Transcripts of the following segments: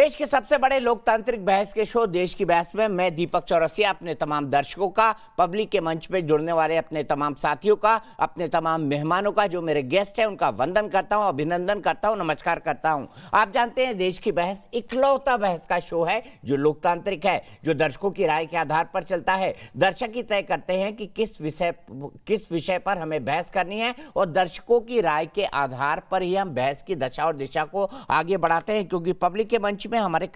देश के सबसे बड़े लोकतांत्रिक बहस के शो देश की बहस में मैं दीपक चौरसिया अपने तमाम दर्शकों का, पब्लिक के मंच पे जुड़ने वाले अपने तमाम साथियों का, अपने तमाम मेहमानों का, जो मेरे गेस्ट हैं उनका वंदन करता हूं, अभिनंदन करता हूं, नमस्कार करता हूं। आप जानते हैं देश की बहस इकलौता बहस का शो है जो लोकतांत्रिक है, जो दर्शकों की राय के आधार पर चलता है। दर्शक ही तय करते हैं कि किस विषय पर हमें बहस करनी है और दर्शकों की राय के आधार पर ही हम बहस की दशा और दिशा को आगे बढ़ाते हैं, क्योंकि पब्लिक के मंच में हमारे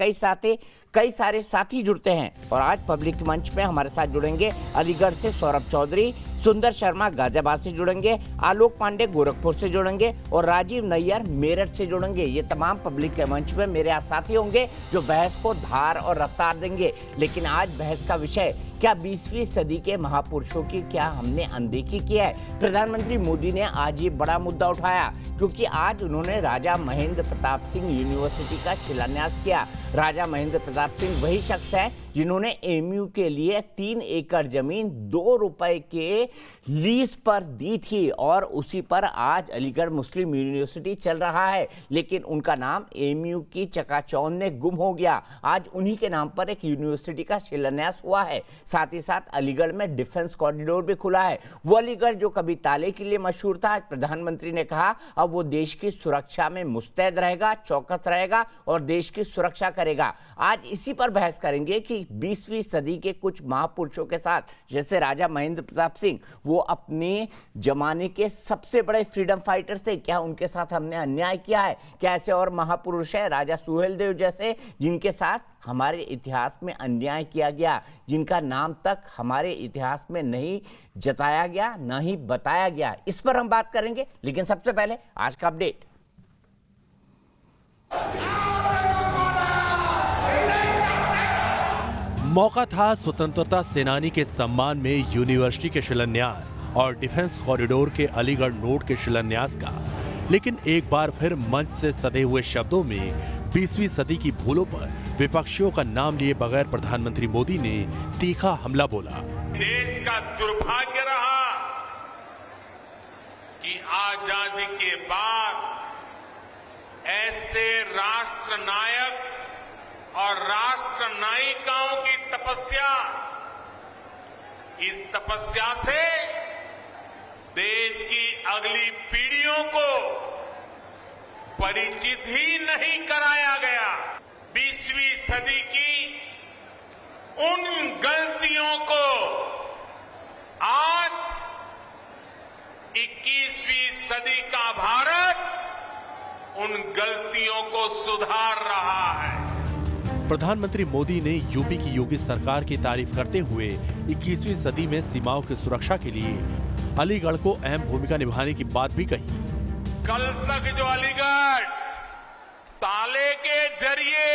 कई सारे साथी जुड़ते हैं। और आज पब्लिक मंच में हमारे साथ जुड़ेंगे अलीगढ़ से सौरभ चौधरी, सुंदर शर्मा गाजियाबाद से जुड़ेंगे, आलोक पांडे गोरखपुर से जुड़ेंगे और राजीव नैयर मेरठ से जुड़ेंगे। ये तमाम पब्लिक के मंच में मेरे साथी होंगे जो बहस को धार और रफ्तार देंगे। लेकिन आज बहस का विषय, क्या 20वीं सदी के महापुरुषों की क्या हमने अनदेखी की है? प्रधानमंत्री मोदी ने आज ये बड़ा मुद्दा उठाया क्योंकि आज उन्होंने राजा महेंद्र प्रताप सिंह यूनिवर्सिटी का शिलान्यास किया। राजा महेंद्र प्रताप सिंह वही शख्स है जिन्होंने एमयू के लिए 3 एकड़ जमीन 2 रुपए के लीज पर दी थी और उसी पर आज अलीगढ़ मुस्लिम यूनिवर्सिटी चल रहा है। लेकिन उनका नाम एमयू की चकाचौंध में गुम हो गया। आज उन्हीं के नाम पर एक यूनिवर्सिटी का शिलान्यास हुआ है। साथ ही साथ अलीगढ़ में डिफेंस कॉरिडोर भी खुला है। वो अलीगढ़ जो कभी ताले के लिए मशहूर था, आज प्रधानमंत्री ने कहा अब वो देश की सुरक्षा में मुस्तैद रहेगा, चौकस रहेगा और देश की सुरक्षा करेगा। आज इसी पर बहस करेंगे कि 20वीं सदी के कुछ महापुरुषों के साथ, जैसे राजा महेंद्र प्रताप सिंह, वो अपने जमाने के सबसे बड़े फ्रीडम फाइटर्स थे, क्या उनके साथ हमने अन्याय किया है? क्या ऐसे और महापुरुष है राजा सुहेलदेव जैसे, जिनके साथ हमारे इतिहास में अन्याय किया गया, जिनका नाम तक हमारे इतिहास में नहीं जताया गया, ना ही बताया गया? इस पर हम बात करेंगे। लेकिन सबसे पहले आज का अपडेट। मौका था स्वतंत्रता सेनानी के सम्मान में यूनिवर्सिटी के शिलान्यास और डिफेंस कॉरिडोर के अलीगढ़ नोड के शिलान्यास का। लेकिन एक बार फिर मंच से सधे हुए शब्दों में 20वीं सदी की भूलों पर विपक्षियों का नाम लिए बगैर प्रधानमंत्री मोदी ने तीखा हमला बोला। देश का दुर्भाग्य रहा कि आजादी के बाद ऐसे राष्ट्र नायक और राष्ट्र नायिकाओं की तपस्या, इस तपस्या से देश की अगली पीढ़ियों को परिचित ही नहीं कराया गया। 20वीं सदी की उन गलतियों को आज 21वीं सदी का भारत उन गलतियों को सुधार रहा है। प्रधानमंत्री मोदी ने यूपी की योगी सरकार की तारीफ करते हुए 21वीं सदी में सीमाओं की सुरक्षा के लिए अलीगढ़ को अहम भूमिका निभाने की बात भी कही। कल तक जो अलीगढ़ ताले के जरिए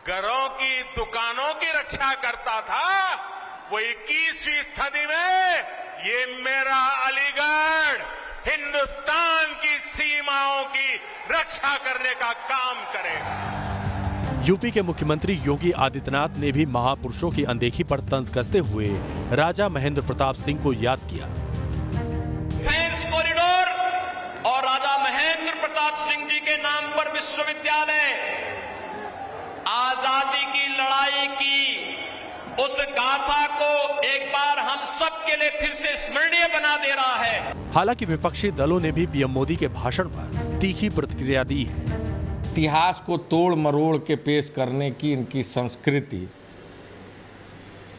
घरों की, दुकानों की रक्षा करता था, वो 21वीं सदी में ये मेरा अलीगढ़ हिंदुस्तान की सीमाओं की रक्षा करने का काम करेगा। यूपी के मुख्यमंत्री योगी आदित्यनाथ ने भी महापुरुषों की अनदेखी पर तंज कसते हुए राजा महेंद्र प्रताप सिंह को याद किया। डिफेंस कॉरिडोर और राजा महेंद्र प्रताप सिंह जी के नाम पर विश्वविद्यालय आजादी की लड़ाई की उस गाथा को एक बार हम सब के लिए फिर से स्मरणीय बना दे रहा है। हालांकि विपक्षी दलों ने भी पीएम मोदी के भाषण पर तीखी प्रतिक्रिया दी है। इतिहास को तोड़ मरोड़ के पेश करने की इनकी संस्कृति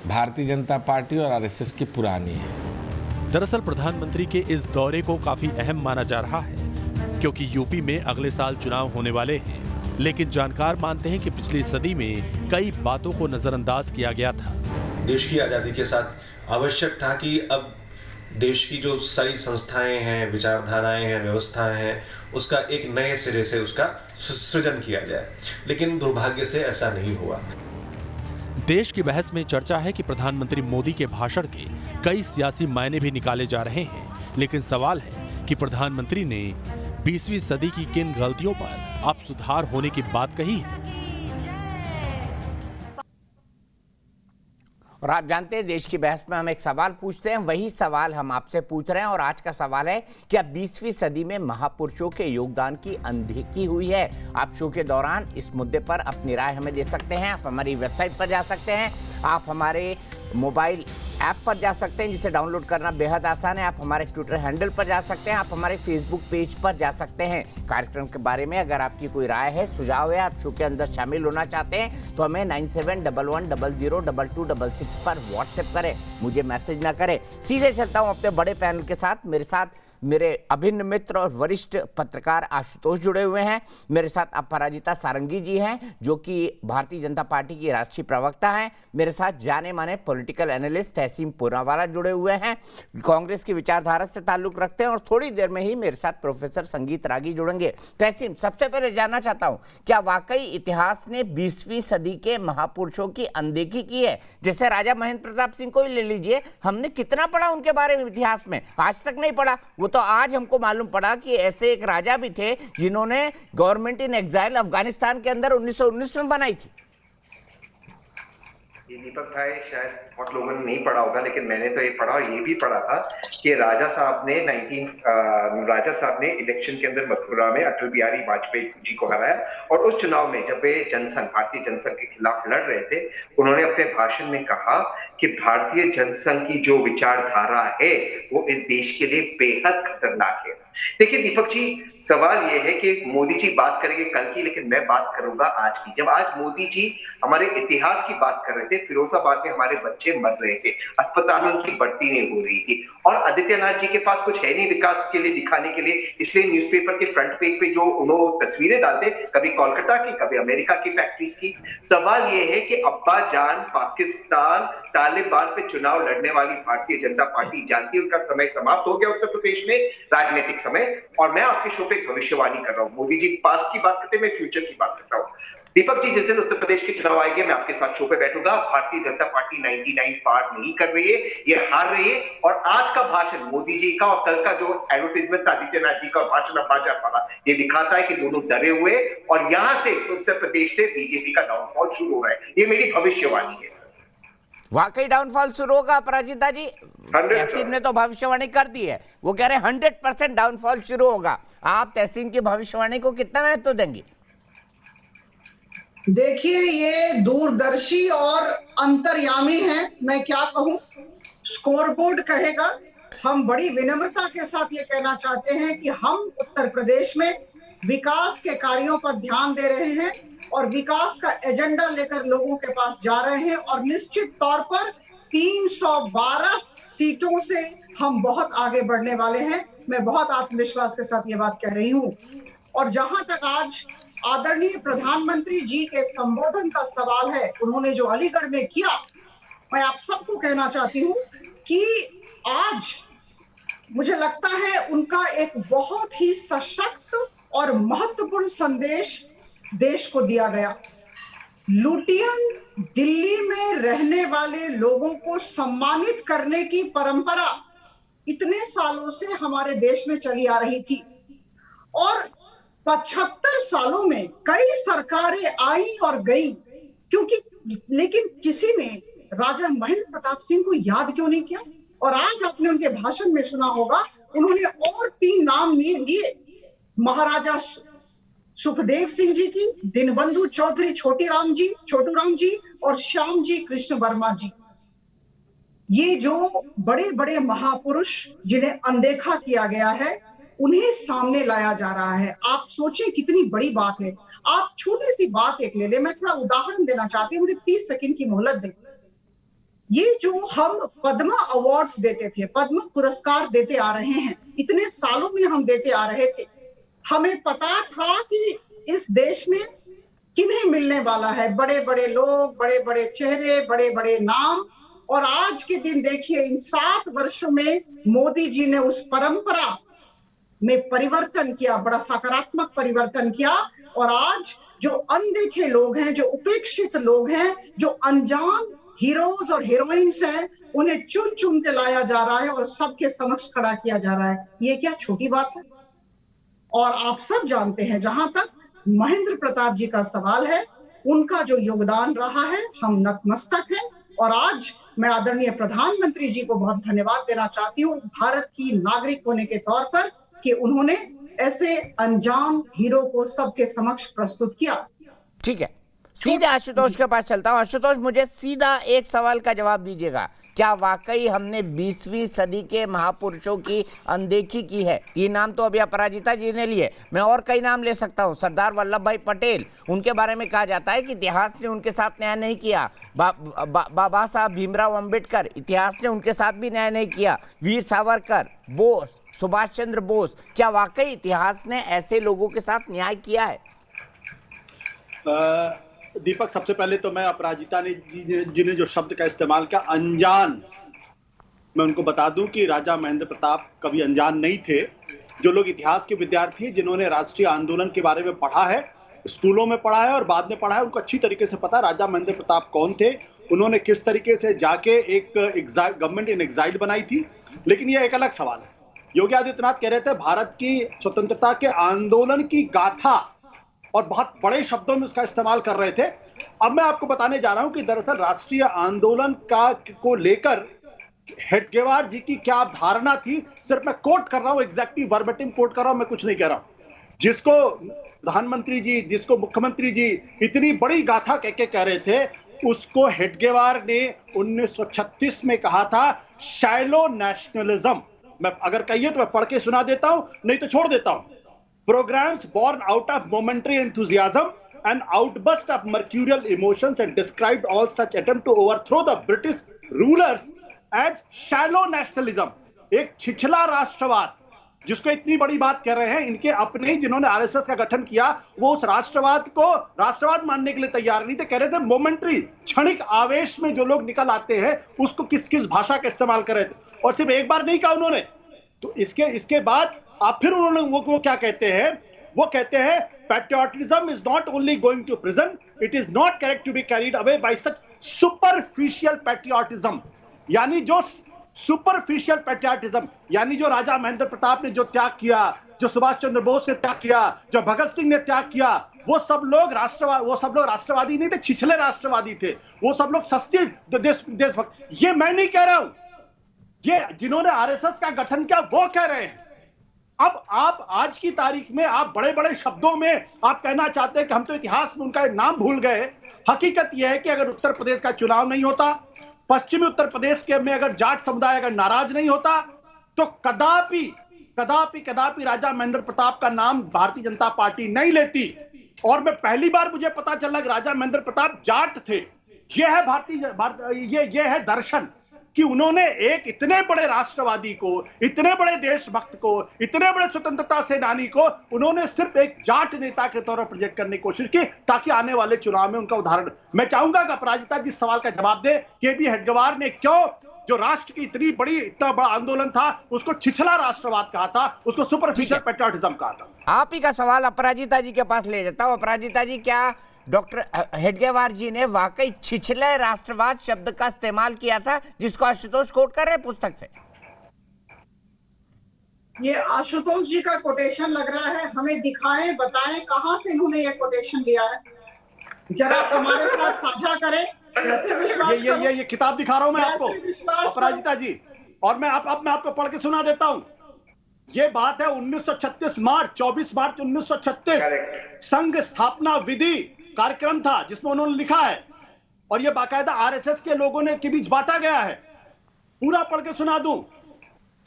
भारतीय जनता पार्टी और आरएसएस की पुरानी है। दरअसल प्रधानमंत्री के इस दौरे को काफी अहम माना जा रहा है क्योंकि यूपी में अगले साल चुनाव होने वाले हैं। लेकिन जानकार मानते हैं कि पिछली सदी में कई बातों को नजरअंदाज किया गया था। देश की आजादी के साथ आवश्यक था कि अब देश की जो सारी संस्थाएं हैं, विचारधाराएं हैं, व्यवस्थाएं हैं, उसका एक नए सिरे से उसका सृजन किया जाए। लेकिन दुर्भाग्य से ऐसा नहीं हुआ। देश की बहस में चर्चा है कि प्रधानमंत्री मोदी के भाषण के कई सियासी मायने भी निकाले जा रहे हैं। लेकिन सवाल है कि प्रधानमंत्री ने 20वीं सदी की किन गलतियों पर अब सुधार होने की बात कही है। और आप जानते हैं देश की बहस में हम एक सवाल पूछते हैं, वही सवाल हम आपसे पूछ रहे हैं। और आज का सवाल है, क्या 20वीं सदी में महापुरुषों के योगदान की अनदेखी हुई है? आप शो के दौरान इस मुद्दे पर अपनी राय हमें दे सकते हैं। आप हमारी वेबसाइट पर जा सकते हैं, आप हमारे मोबाइल ऐप पर जा सकते हैं जिसे डाउनलोड करना बेहद आसान है, आप हमारे ट्विटर हैंडल पर जा सकते हैं, आप हमारे फेसबुक पेज पर जा सकते हैं। कार्यक्रम के बारे में अगर आपकी कोई राय है, सुझाव है, आप शो के अंदर शामिल होना चाहते हैं तो हमें 9711002266 पर व्हाट्सएप करें, मुझे मैसेज ना करें। सीधे चलता हूं अपने बड़े पैनल के साथ। मेरे साथ मेरे अभिन्न मित्र और वरिष्ठ पत्रकार आशुतोष जुड़े हुए हैं। मेरे साथ अपराजिता सारंगी जी हैं जो कि भारतीय जनता पार्टी की राष्ट्रीय प्रवक्ता हैं। मेरे साथ जाने माने पॉलिटिकल एनालिस्ट तहसीन पूनावाला जुड़े हुए हैं, कांग्रेस की विचारधारा से ताल्लुक रखते हैं। और थोड़ी देर में ही मेरे साथ प्रोफेसर संगीत रागी जुड़ेंगे। तहसीन, सबसे पहले जानना चाहता हूं, क्या वाकई इतिहास ने 20वीं सदी के महापुरुषों की अनदेखी की है? जैसे राजा महेंद्र प्रताप सिंह को ही ले लीजिए, हमने कितना पढ़ा उनके बारे में इतिहास में? आज तक नहीं पढ़ा। वो तो आज हमको मालूम पड़ा कि ऐसे एक राजा भी थे जिन्होंने गवर्नमेंट इन एग्जाइल अफगानिस्तान के अंदर 1919 में बनाई थी। ये दीपक भाई शायद बहुत लोगों ने नहीं पढ़ा होगा, लेकिन मैंने तो ये पढ़ा और ये भी पढ़ा था कि राजा साहब ने इलेक्शन के अंदर मथुरा में अटल बिहारी वाजपेयी जी को हराया। और उस चुनाव में जब वे भारतीय जनसंघ के खिलाफ लड़ रहे थे, उन्होंने अपने भाषण में कहा कि भारतीय जनसंघ की जो विचारधारा है वो इस देश के लिए बेहद खतरनाक है। देखिए दीपक जी, सवाल ये है कि मोदी जी बात करेंगे कल की, लेकिन मैं बात करूंगा आज की। जब आज मोदी जी हमारे इतिहास की बात कर रहे थे, फिरोजाबाद में हमारे बच्चे मर रहे थे, अस्पताल में उनकी भर्ती नहीं हो रही थी, और आदित्यनाथ जी के पास कुछ है नहीं विकास के लिए दिखाने के लिए, इसलिए न्यूज़पेपर के फ्रंट पेज पे जो उन्होंने तस्वीरें डालते, कभी कोलकाता की, कभी अमेरिका की फैक्ट्रीज की। सवाल ये है कि अब्बा जान पाकिस्तान तालिबान पे चुनाव लड़ने वाली भारतीय जनता पार्टी जानती है उनका समय समाप्त हो गया उत्तर प्रदेश में, राजनीतिक समय। और मैं आपके शो पे भविष्यवाणी कर रहा हूं। मोदी जी पास्ट की बात करते, मैं फ्यूचर की बात करता हूं। दीपक जी, जिस दिन उत्तर प्रदेश के चुनाव आएंगे, मैं आपके साथ शो पे बैठूंगा। भारतीय जनता पार्टी 99 पार नहीं कर रही है, ये हार रही है। और आज का भाषण मोदी जी का और कल का जो एडवर्टाइजमेंट आदित्यनाथ जी का भाषण अब्बाजान वाला, ये दिखाता है कि दोनों डरे हुए, और यहां से उत्तर प्रदेश से बीजेपी का डाउनफॉल शुरू हो रहा है। ये मेरी भविष्यवाणी है सर। वाकई डाउनफॉल शुरू होगा अपराजिता जी? तहसीन ने तो भविष्यवाणी कर दी है, वो कह रहे हैं 100% डाउनफॉल शुरू होगा। आप तहसीन की भविष्यवाणी को कितना महत्व देंगे? देखिए, ये दूरदर्शी और अंतर्यामी है, मैं क्या कहूं। स्कोरबोर्ड कहेगा। हम बड़ी विनम्रता के साथ ये कहना चाहते हैं कि हम उत्तर प्रदेश में विकास के कार्यों पर ध्यान दे रहे हैं और विकास का एजेंडा लेकर लोगों के पास जा रहे हैं, और निश्चित तौर पर 312 सीटों से हम बहुत आगे बढ़ने वाले हैं। मैं बहुत आत्मविश्वास के साथ ये बात कह रही हूं। और जहां तक आज आदरणीय प्रधानमंत्री जी के संबोधन का सवाल है, उन्होंने जो अलीगढ़ में किया, मैं आप सबको कहना चाहती हूं कि आज मुझे लगता है उनका एक बहुत ही सशक्त और महत्वपूर्ण संदेश देश को दिया गया। लुटियन दिल्ली में रहने वाले लोगों को सम्मानित करने की परंपरा इतने सालों से हमारे देश में चली आ रही थी, और 75 सालों में कई सरकारें आई और गई, लेकिन किसी ने राजा महेंद्र प्रताप सिंह को याद क्यों नहीं किया? और आज आपने उनके भाषण में सुना होगा, उन्होंने और 3 नाम लिए, महाराजा सुखदेव सिंह जी की, दीनबंधु चौधरी छोटू राम जी और श्याम जी कृष्ण वर्मा जी। ये जो बड़े बड़े महापुरुष जिन्हें अनदेखा किया गया है, उन्हें सामने लाया जा रहा है। आप सोचें कितनी बड़ी बात है। आप छोटी सी बात एक ले ले, मैं थोड़ा उदाहरण देना चाहती हूँ, मुझे 30 सेकंड की मोहलत दें। ये जो हम पद्मा अवार्ड्स देते थे, पद्म पुरस्कार देते आ रहे हैं, इतने सालों में हम देते आ रहे थे। हमें पता था कि इस देश में किन्हें मिलने वाला है, बड़े बड़े लोग, बड़े बड़े चेहरे, बड़े बड़े नाम। और आज के दिन देखिए, इन 7 वर्षों में मोदी जी ने उस परंपरा में परिवर्तन किया, बड़ा सकारात्मक परिवर्तन किया। और आज जो अनदेखे लोग हैं, जो उपेक्षित लोग हैं, जो अनजान हीरोज और हीरोइंस हैं, उन्हें चुन चुन के लाया जा रहा है और सबके समक्ष खड़ा किया जा रहा है। ये क्या छोटी बात है? और आप सब जानते हैं, जहां तक महेंद्र प्रताप जी का सवाल है, उनका जो योगदान रहा है, हम नतमस्तक हैं। और आज मैं आदरणीय प्रधानमंत्री जी को बहुत धन्यवाद देना चाहती हूँ भारत की नागरिक होने के तौर पर कि उन्होंने ऐसे अनजान हीरो को सबके समक्ष प्रस्तुत किया। ठीक है, सीधे आशुतोष के पास चलता हूं। आशुतोष, मुझे सीधा एक सवाल का जवाब दीजिएगा, क्या वाकई हमने 20वीं सदी के महापुरुषों की अनदेखी की है? ये नाम तो अभी अपराजिता जी ने लिए, मैं और कई नाम ले सकता हूं। सरदार वल्लभ भाई पटेल, उनके बारे में कहा जाता है कि इतिहास ने उनके साथ न्याय नहीं किया। बाबा साहब भीमराव अंबेडकर, इतिहास ने उनके साथ भी न्याय नहीं किया। वीर सावरकर, बोस, सुभाष चंद्र बोस, क्या वाकई इतिहास ने ऐसे लोगों के साथ न्याय किया है? दीपक, सबसे पहले तो मैं अपराजिता जी ने जो शब्द का इस्तेमाल किया अनजान, मैं उनको बता दूं कि राजा महेंद्र प्रताप कभी अनजान नहीं थे। जो लोग इतिहास के विद्यार्थी जिन्होंने राष्ट्रीय आंदोलन के बारे में पढ़ा है, स्कूलों में पढ़ा है और बाद में पढ़ा है, उनको अच्छी तरीके से पता राजा महेंद्र प्रताप कौन थे, उन्होंने किस तरीके से जाके एक गवर्नमेंट इन एग्जाइल बनाई थी। लेकिन यह एक अलग सवाल है। योगी आदित्यनाथ कह रहे थे भारत की स्वतंत्रता के आंदोलन की गाथा, और बहुत बड़े शब्दों में उसका इस्तेमाल कर रहे थे। अब मैं आपको बताने जा रहा हूं कि दरअसल राष्ट्रीय आंदोलन को लेकर हेडगेवार जी की क्या धारणा थी। सिर्फ मैं कोट कर रहा हूं, एग्जैक्टली वर्बेटिम कोट कर रहा हूं, मैं कुछ नहीं कह रहा हूं। जिसको प्रधानमंत्री जी, जिसको मुख्यमंत्री जी इतनी बड़ी गाथा कह रहे थे, उसको हेडगेवार ने 1936 में कहा था शैलो नेशनलिज्म। मैं अगर कहिए तो मैं पढ़ के सुना देता हूं, नहीं तो छोड़ देता हूं। Programs born out of momentary enthusiasm and outburst of mercurial emotions and described all such attempt to overthrow the British rulers as shallow nationalism, एक छिछला राष्ट्रवाद, जिसको इतनी बड़ी बात कर रहे हैं। इनके अपने ही जिन्होंने आरएसएस का गठन किया, वो उस राष्ट्रवाद को राष्ट्रवाद मानने के लिए तैयार नहीं थे। कह रहे थे मोमेंट्री, क्षणिक आवेश में जो लोग निकल आते हैं उसको किस किस भाषा का इस्तेमाल कर रहे थे। और सिर्फ एक बार नहीं कहा उन्होंने, तो इसके बाद आप फिर उन्होंने वो क्या कहते हैं, वो कहते हैं patriotism is not only going to prison, it is not correct to be carried away by such superficial patriotism. यानी जो सुपरफिशियल पैट्रियोटिज्म, यानी जो राजा महेंद्र प्रताप ने जो त्याग किया, जो सुभाष चंद्र बोस ने त्याग किया, जो भगत सिंह ने त्याग किया, वो सब लोग राष्ट्रवादी नहीं थे, छिछले राष्ट्रवादी थे। वो सब लोग सस्ते देशभक्त। ये मैं नहीं कह रहा हूं, ये जिन्होंने आरएसएस का गठन किया वो कह रहे हैं। अब आप आज की तारीख में आप बड़े बड़े शब्दों में आप कहना चाहते हैं कि हम तो इतिहास में उनका नाम भूल गए। हकीकत यह है कि अगर उत्तर प्रदेश का चुनाव नहीं होता, पश्चिमी उत्तर प्रदेश के में अगर जाट समुदाय अगर नाराज नहीं होता, तो कदापि कदापि कदापि राजा महेंद्र प्रताप का नाम भारतीय जनता पार्टी नहीं लेती। और मैं पहली बार मुझे पता चला कि राजा महेंद्र प्रताप जाट थे। यह है यह है दर्शन कि उन्होंने एक इतने बड़े राष्ट्रवादी को, इतने बड़े देशभक्त को, इतने बड़े स्वतंत्रता सेनानी को उन्होंने सिर्फ एक जाट नेता के तौर पर प्रोजेक्ट करने की कोशिश की, ताकि आने वाले चुनाव में उनका उदाहरण। मैं चाहूंगा कि अपराजिता जी सवाल का जवाब दे कि भी हेडगेवार ने क्यों जो राष्ट्र की इतना बड़ा आंदोलन था उसको छिछला राष्ट्रवाद कहा था, उसको सुपरफिशियल पैट्रियोटिज्म कहा था। आप ही का सवाल अपराजिता जी के पास ले जाता हूं। अपराजिता जी, क्या डॉक्टर हेडगेवार जी ने वाकई छिछले राष्ट्रवाद शब्द का इस्तेमाल किया था, जिसको आशुतोष कोट कर रहे पुस्तक से? ये आशुतोष जी का कोटेशन लग रहा है, हमें दिखाएं, बताएं कहां से इन्होंने ये कोटेशन लिया है, जरा हमारे साथ साझा करें। कैसे विश्वास करूं? ये किताब दिखा रहा हूं मैं आपको अपराजिता जी, और मैं आपको पढ़ के सुना देता हूं। ये बात है 1936 मार्च 24 मार्च 1936 संघ स्थापना विधि कार्यक्रम था, जिसमें उन्होंने लिखा है, और यह बाकायदा आरएसएस के लोगों ने के बीच बांटा गया है। पूरा पढ़ के सुना दूं।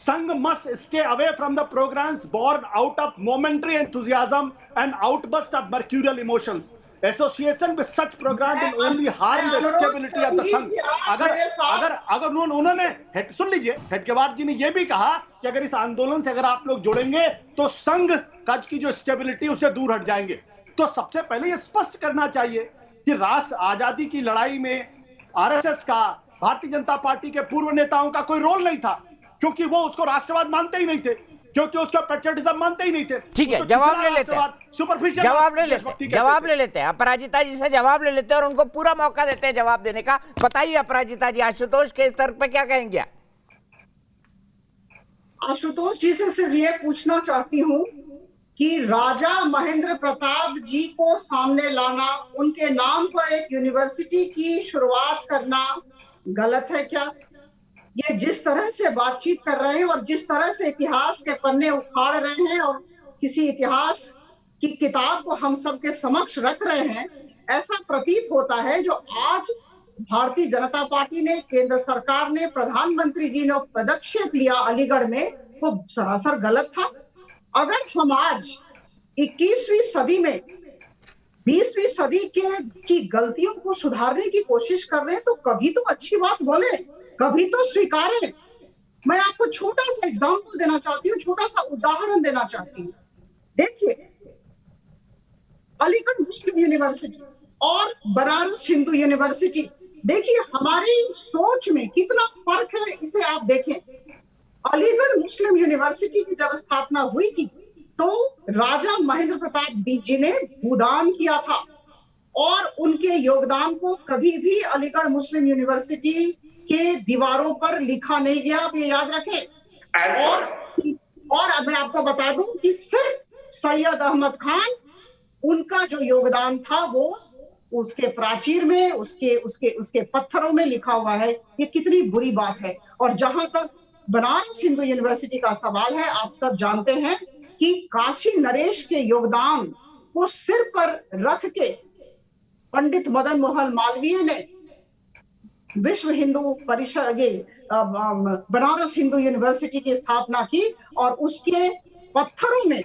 संघ must stay away from the programs born out of momentary enthusiasm and outburst of mercurial emotions. Association with such programs will only harm the stability of the संघ। अगर उन्होंने सुन लीजिए, हेडगेवार जी ने यह भी कहा कि अगर इस आंदोलन से अगर आप लोग जुड़ेंगे तो संघ की जो स्टेबिलिटी उससे दूर हट जाएंगे। तो सबसे पहले यह स्पष्ट करना चाहिए कि राष्ट्र आजादी की लड़ाई में आरएसएस का, भारतीय जनता पार्टी के पूर्व नेताओं का कोई रोल नहीं था, क्योंकि वो उसको राष्ट्रवाद मानते ही नहीं थे, क्योंकि उसका पैट्रियोटिज्म मानते ही नहीं थे। ठीक है, जवाब ले लेते हैं, जवाब ले लेते हैं अपराजिता जी से, जवाब ले लेते हैं और उनको पूरा मौका देते हैं जवाब देने का। बताइए अपराजिता जी, आशुतोष के स्तर पर क्या कहेंगे? आशुतोष जी से सिर्फ ये पूछना चाहती हूँ कि राजा महेंद्र प्रताप जी को सामने लाना, उनके नाम पर एक यूनिवर्सिटी की शुरुआत करना, गलत है क्या? ये जिस तरह से बातचीत कर रहे हैं और जिस तरह से इतिहास के पन्ने उखाड़ रहे हैं और किसी इतिहास की किताब को हम सबके समक्ष रख रहे हैं, ऐसा प्रतीत होता है जो आज भारतीय जनता पार्टी ने, केंद्र सरकार ने, प्रधानमंत्री जी ने पदक्षेप लिया अलीगढ़ में, वो सरासर गलत था। अगर हम आज 21वीं सदी में 20वीं सदी की गलतियों को सुधारने की कोशिश कर रहे हैं तो कभी तो अच्छी बात बोले, कभी तो स्वीकारें। मैं आपको छोटा सा एग्जाम्पल देना चाहती हूँ, छोटा सा उदाहरण देना चाहती हूँ। देखिए, अलीगढ़ मुस्लिम यूनिवर्सिटी और बनारस हिंदू यूनिवर्सिटी, देखिए हमारी सोच में कितना फर्क है, इसे आप देखें। अलीगढ़ मुस्लिम यूनिवर्सिटी की जब स्थापना हुई थी तो राजा महेंद्र प्रताप जी ने भूदान किया था और उनके योगदान को कभी भी अलीगढ़ मुस्लिम यूनिवर्सिटी के दीवारों पर लिखा नहीं गया, आप ये याद रखें। और अब मैं आपको बता दूं कि सिर्फ सैयद अहमद खान, उनका जो योगदान था वो उसके प्राचीर में, उसके पत्थरों में लिखा हुआ है। ये कितनी बुरी बात है। और जहां तक बनारस हिंदू यूनिवर्सिटी का सवाल है, आप सब जानते हैं कि काशी नरेश के योगदान को सिर पर रख के पंडित मदन मोहन मालवीय ने विश्व हिंदू परिषद, बनारस हिंदू यूनिवर्सिटी की स्थापना की और उसके पत्थरों में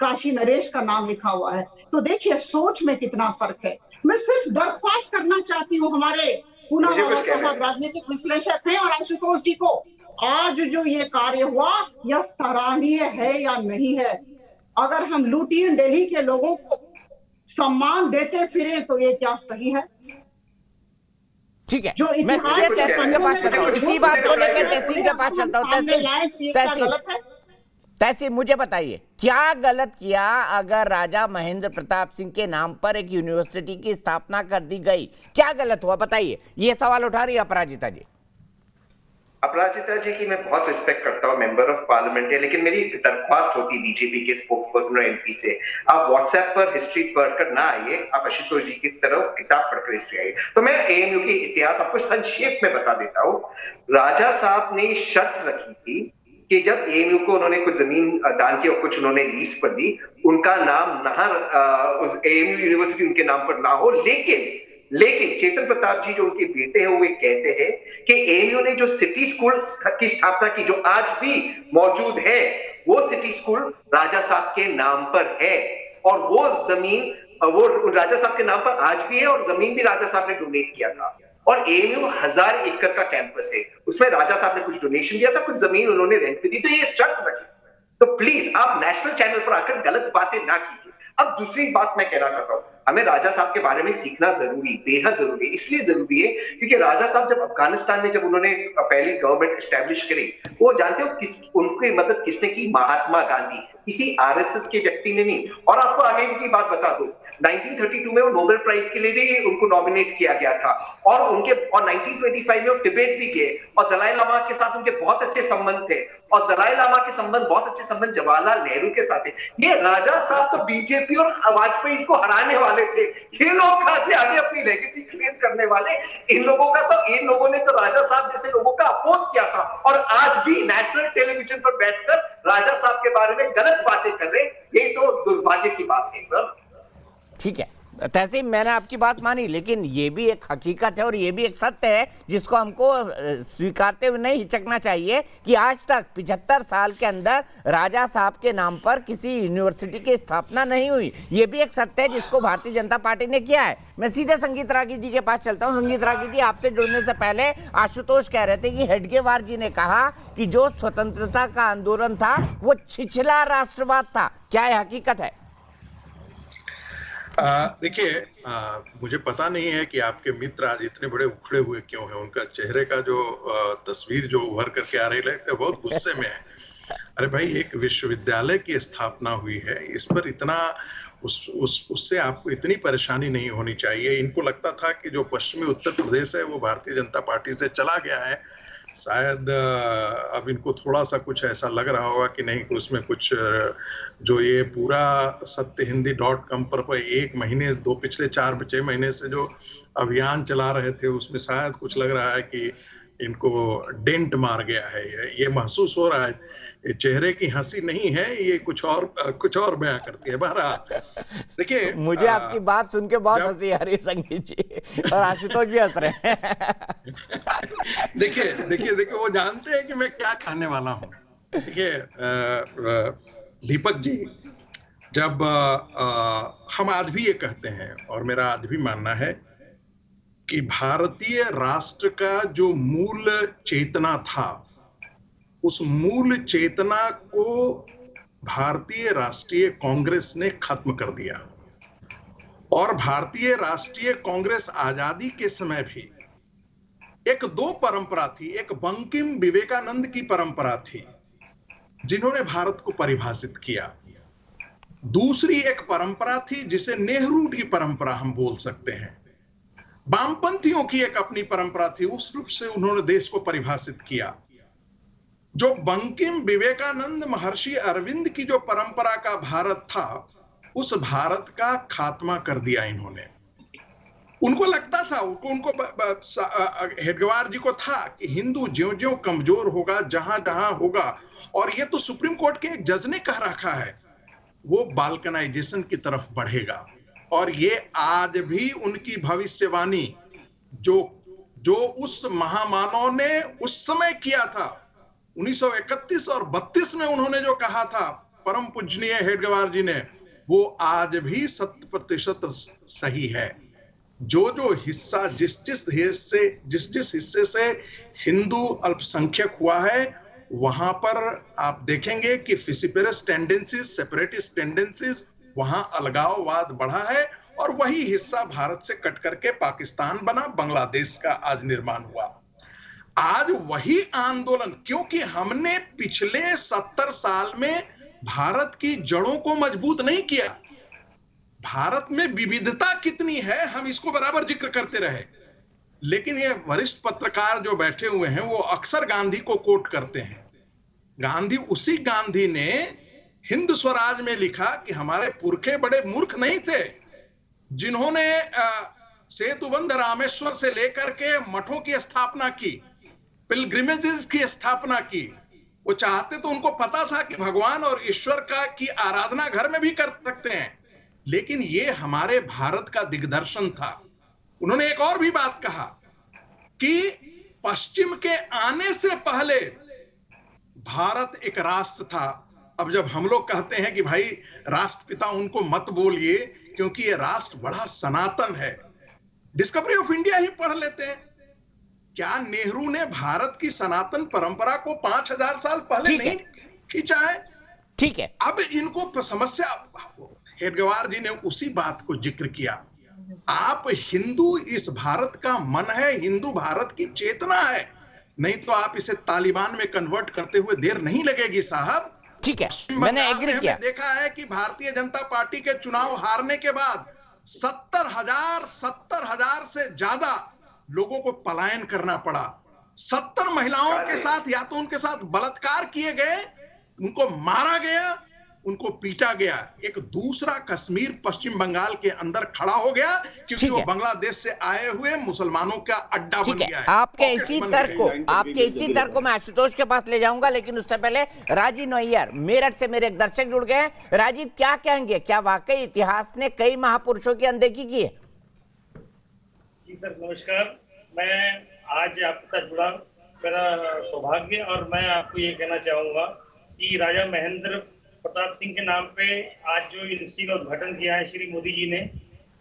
काशी नरेश का नाम लिखा हुआ है। तो देखिए सोच में कितना फर्क है। मैं सिर्फ दरख्वास्त करना चाहती हूँ हमारे पूनावाला साहब राजनीतिक विश्लेषक हैं और आशुतोष जी को, आज जो ये कार्य हुआ यह सराहनीय है या नहीं है? अगर हम लुटियन दिल्ली के लोगों को सम्मान देते फिरे तो ये क्या सही है? ठीक है, जो मैं तहसील के पास चलता हूँ, इसी बात को लेकर तहसील के पास चलता हूँ। तहसील मुझे बताइए, क्या गलत किया अगर राजा महेंद्र प्रताप सिंह के नाम पर एक यूनिवर्सिटी की स्थापना कर दी गई? क्या गलत हुआ बताइए? ये सवाल उठा रही है अपराजिता जी। अपराजिता जी की मैं बहुत रिस्पेक्ट करता हूँ, मेंबर ऑफ पार्लियामेंट है, लेकिन मेरी दरख्वास्त होती बीजेपी के स्पोक्स पर्सन और एमपी से, आप व्हाट्सएप पर हिस्ट्री पढ़कर ना आइए, आप आशुतोष जी की तरफ किताब पढ़कर हिस्ट्री आइए। तो मैं एएमयू के इतिहास आपको संक्षेप में बता देता हूँ। राजा साहब ने शर्त रखी थी कि जब एएमयू को उन्होंने कुछ जमीन दान की और कुछ उन्होंने लीज पर दी, उनका नाम उस एएमयू यूनिवर्सिटी उनके नाम पर ना हो। लेकिन चेतन प्रताप जी जो उनके बेटे हैं वो कहते हैं कि एएमयू ने जो सिटी स्कूल की स्थापना की, जो आज भी मौजूद है, वो सिटी स्कूल राजा साहब के नाम पर है और वो जमीन वो राजा साहब के नाम पर आज भी है और जमीन भी राजा साहब ने डोनेट किया था। और एएमयू 1000 एकड़ का कैंपस है, उसमें राजा साहब ने कुछ डोनेशन दिया था, कुछ जमीन उन्होंने रेंट पे दी। तो ये शर्त रखी। तो प्लीज आप नेशनल चैनल पर आकर गलत बातें ना कीजिए। अब दूसरी बात मैं कहना चाहता हूं, हमें राजा साहब के बारे में सीखना जरूरी, बेहद जरूरी। इसलिए जरूरी है क्योंकि राजा साहब जब अफगानिस्तान में जब उन्होंने पहली गवर्नमेंट एस्टेब्लिश करी, वो जानते हो उनकी मदद किसने की? महात्मा गांधी, किसी आरएसएस के व्यक्ति ने नहीं। और आपको आगे की बात बता दूं, 1932 में वो नोबेल प्राइज के लिए भी उनको नॉमिनेट किया गया था और 1925 में वो तिब्बत भी गए और दलाई लामा के साथ उनके बहुत अच्छे संबंध थे और दलाई लामा के संबंध, बहुत अच्छे संबंध जवाहरलाल नेहरू के साथ थे। ये राजा साहब तो बीजेपी और वाजपेयी को हराने वाले थे। ये लोग कहां से आगे अपनी लेगेसी क्रिएट करने वाले? इन लोगों ने तो राजा साहब जैसे लोगों का अपोज किया था और आज भी नेशनल टेलीविजन पर बैठकर राजा साहब के बारे में गलत बातें कर रहे। ये तो दुर्भाग्य की बात है सर। ठीक है तहसीन, मैंने आपकी बात मानी, लेकिन ये भी एक हकीकत है और ये भी एक सत्य है जिसको हमको स्वीकारते हुए नहीं हिचकना चाहिए कि आज तक 75 साल के अंदर राजा साहब के नाम पर किसी यूनिवर्सिटी की स्थापना नहीं हुई। ये भी एक सत्य है जिसको भारतीय जनता पार्टी ने किया है। मैं सीधे संगीत रागी जी के पास चलता हूँ। संगीत रागी जी, आपसे जुड़ने से पहले आशुतोष कह रहे थे कि हेडगेवार जी ने कहा कि जो स्वतंत्रता का आंदोलन था वो छिछला राष्ट्रवाद था। क्या यह हकीकत है? देखिए, मुझे पता नहीं है कि आपके मित्र आज इतने बड़े उखड़े हुए क्यों हैं। उनका चेहरे का जो तस्वीर जो उभर करके आ रही है, बहुत गुस्से में है। अरे भाई, एक विश्वविद्यालय की स्थापना हुई है, इस पर इतना उससे आपको इतनी परेशानी नहीं होनी चाहिए। इनको लगता था कि जो पश्चिमी उत्तर प्रदेश है वो भारतीय जनता पार्टी से चला गया है, शायद अब इनको थोड़ा सा कुछ ऐसा लग रहा होगा कि नहीं, उसमें कुछ जो ये पूरा सत्यहिंदी.com पर एक महीने पिछले 4-6 महीने से जो अभियान चला रहे थे, उसमें शायद कुछ लग रहा है कि इनको डेंट मार गया है। ये महसूस हो रहा है। ये चेहरे की हंसी नहीं है, ये कुछ और बयां करती है। बहरहाल देखिए, मुझे आपकी बात सुन के बहुत हंसी आ रही है संगीत जी, और आशुतोष भी हंस रहे हैं। देखिए वो जानते हैं कि मैं क्या कहने वाला हूँ। देखिए दीपक जी, जब हम आज भी ये कहते हैं, और मेरा आज भी मानना है कि भारतीय राष्ट्र का जो मूल चेतना था, उस मूल चेतना को भारतीय राष्ट्रीय कांग्रेस ने खत्म कर दिया। और भारतीय राष्ट्रीय कांग्रेस आजादी के समय भी एक दो परंपरा थी। एक बंकिम विवेकानंद की परंपरा थी जिन्होंने भारत को परिभाषित किया। दूसरी एक परंपरा थी जिसे नेहरू की परंपरा हम बोल सकते हैं। वामपंथियों की एक अपनी परंपरा थी, उस रूप से उन्होंने देश को परिभाषित किया। जो बंकिम विवेकानंद महर्षि अरविंद की जो परंपरा का भारत था, उस भारत का खात्मा कर दिया इन्होंने। उनको लगता था, उनको हेडगेवार जी को था कि हिंदू ज्यों-ज्यों कमजोर होगा, जहां-जहां होगा, और ये तो सुप्रीम कोर्ट के एक जज ने कह रखा है, वो बाल्कनाइजेशन की तरफ बढ़ेगा। और ये आज भी उनकी भविष्यवाणी जो उस महामानव ने उस समय किया था, 1931 और 32 में उन्होंने जो कहा था परम पूजनीय हेडगेवार जी ने, वो आज भी 100% सही है। जो हिस्सा जिस हिस्से से हिंदू अल्पसंख्यक हुआ है, वहां पर आप देखेंगे कि फिसिपेरस टेंडेंसीज, सेपरेटिस्ट टेंडेंसीज, वहां अलगाववाद बढ़ा है, और वही हिस्सा भारत से कट करके पाकिस्तान बना, बांग्लादेश का आज निर्माण हुआ। आज वही आंदोलन, क्योंकि हमने पिछले 70 साल में भारत की जड़ों को मजबूत नहीं किया। भारत में विविधता कितनी है, हम इसको बराबर जिक्र करते रहे, लेकिन ये वरिष्ठ पत्रकार जो बैठे हुए हैं, वो अक्सर गांधी को कोट करते हैं। उसी गांधी ने हिंद स्वराज में लिखा कि हमारे पुरखे बड़े मूर्ख नहीं थे जिन्होंने सेतुबंध रामेश्वर से लेकर के मठों की स्थापना की, पिलग्रिमेजेस की स्थापना की। वो चाहते तो, उनको पता था कि भगवान और ईश्वर की आराधना घर में भी कर सकते हैं, लेकिन ये हमारे भारत का दिग्दर्शन था। उन्होंने एक और भी बात कहा कि पश्चिम के आने से पहले भारत एक राष्ट्र था। अब जब हम लोग कहते हैं कि भाई राष्ट्रपिता उनको मत बोलिए, क्योंकि ये राष्ट्र बड़ा सनातन है, डिस्कवरी ऑफ इंडिया ही पढ़ लेते हैं। क्या नेहरू ने भारत की सनातन परंपरा को 5000 साल पहले नहीं खींचा है? ठीक है। अब इनको समस्या, हेडगेवार जी ने उसी बात को जिक्र किया। आप हिंदू इस भारत का मन है, हिंदू भारत की चेतना है, नहीं तो आप इसे तालिबान में कन्वर्ट करते हुए देर नहीं लगेगी साहब। ठीक है, मैंने एग्री किया। देखा है कि भारतीय जनता पार्टी के चुनाव हारने के बाद 70,000 से ज्यादा लोगों को पलायन करना पड़ा। 70 महिलाओं के साथ या तो उनके साथ बलात्कार किए गए, उनको मारा गया, उनको पीटा गया। एक दूसरा कश्मीर पश्चिम बंगाल के अंदर खड़ा हो गया, क्योंकि वो बांग्लादेश से आए हुए मुसलमानों का अड्डा बन गया है। आपके इसी तर्क को मैं आशुतोष के पास ले जाऊंगा, लेकिन उससे पहले राजीव नैयर मेरठ से मेरे एक दर्शक जुड़ गए हैं। राजीव, क्या कहेंगे, क्या वाकई इतिहास ने कई महापुरुषों की अनदेखी की है? जी सर, नमस्कार। मैं आज आपके साथ जुड़ा, मेरा सौभाग्य, और मैं आपको ये कहना चाहूंगा कि राजा महेंद्र प्रताप सिंह के नाम पे आज जो यूनिवर्सिटी का उद्घाटन किया है श्री मोदी जी ने,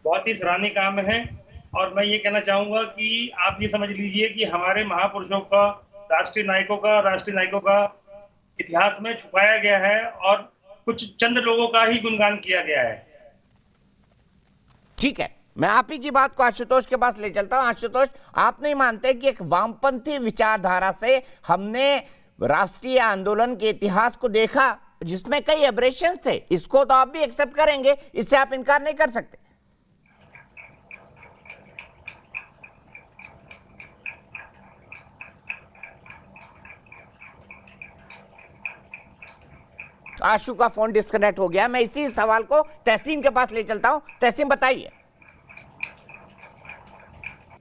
बहुत ही सराहनीय काम है। और मैं ये कहना चाहूंगा कि आप ये समझ लीजिए कि हमारे महापुरुषों का, राष्ट्रीय नायकों का इतिहास में छुपाया गया है, और कुछ चंद लोगों का ही गुणगान किया गया है। ठीक है, मैं आप ही की बात को आशुतोष के पास ले चलता हूं। आशुतोष, आप नहीं मानते कि एक वामपंथी विचारधारा से हमने राष्ट्रीय आंदोलन के इतिहास को देखा जिसमें कई एब्रेशंस थे, इसको तो आप भी एक्सेप्ट करेंगे, इससे आप इनकार नहीं कर सकते। आशु का फोन डिस्कनेक्ट हो गया। मैं इसी सवाल को तहसीम के पास ले चलता हूं। तहसीम बताइए।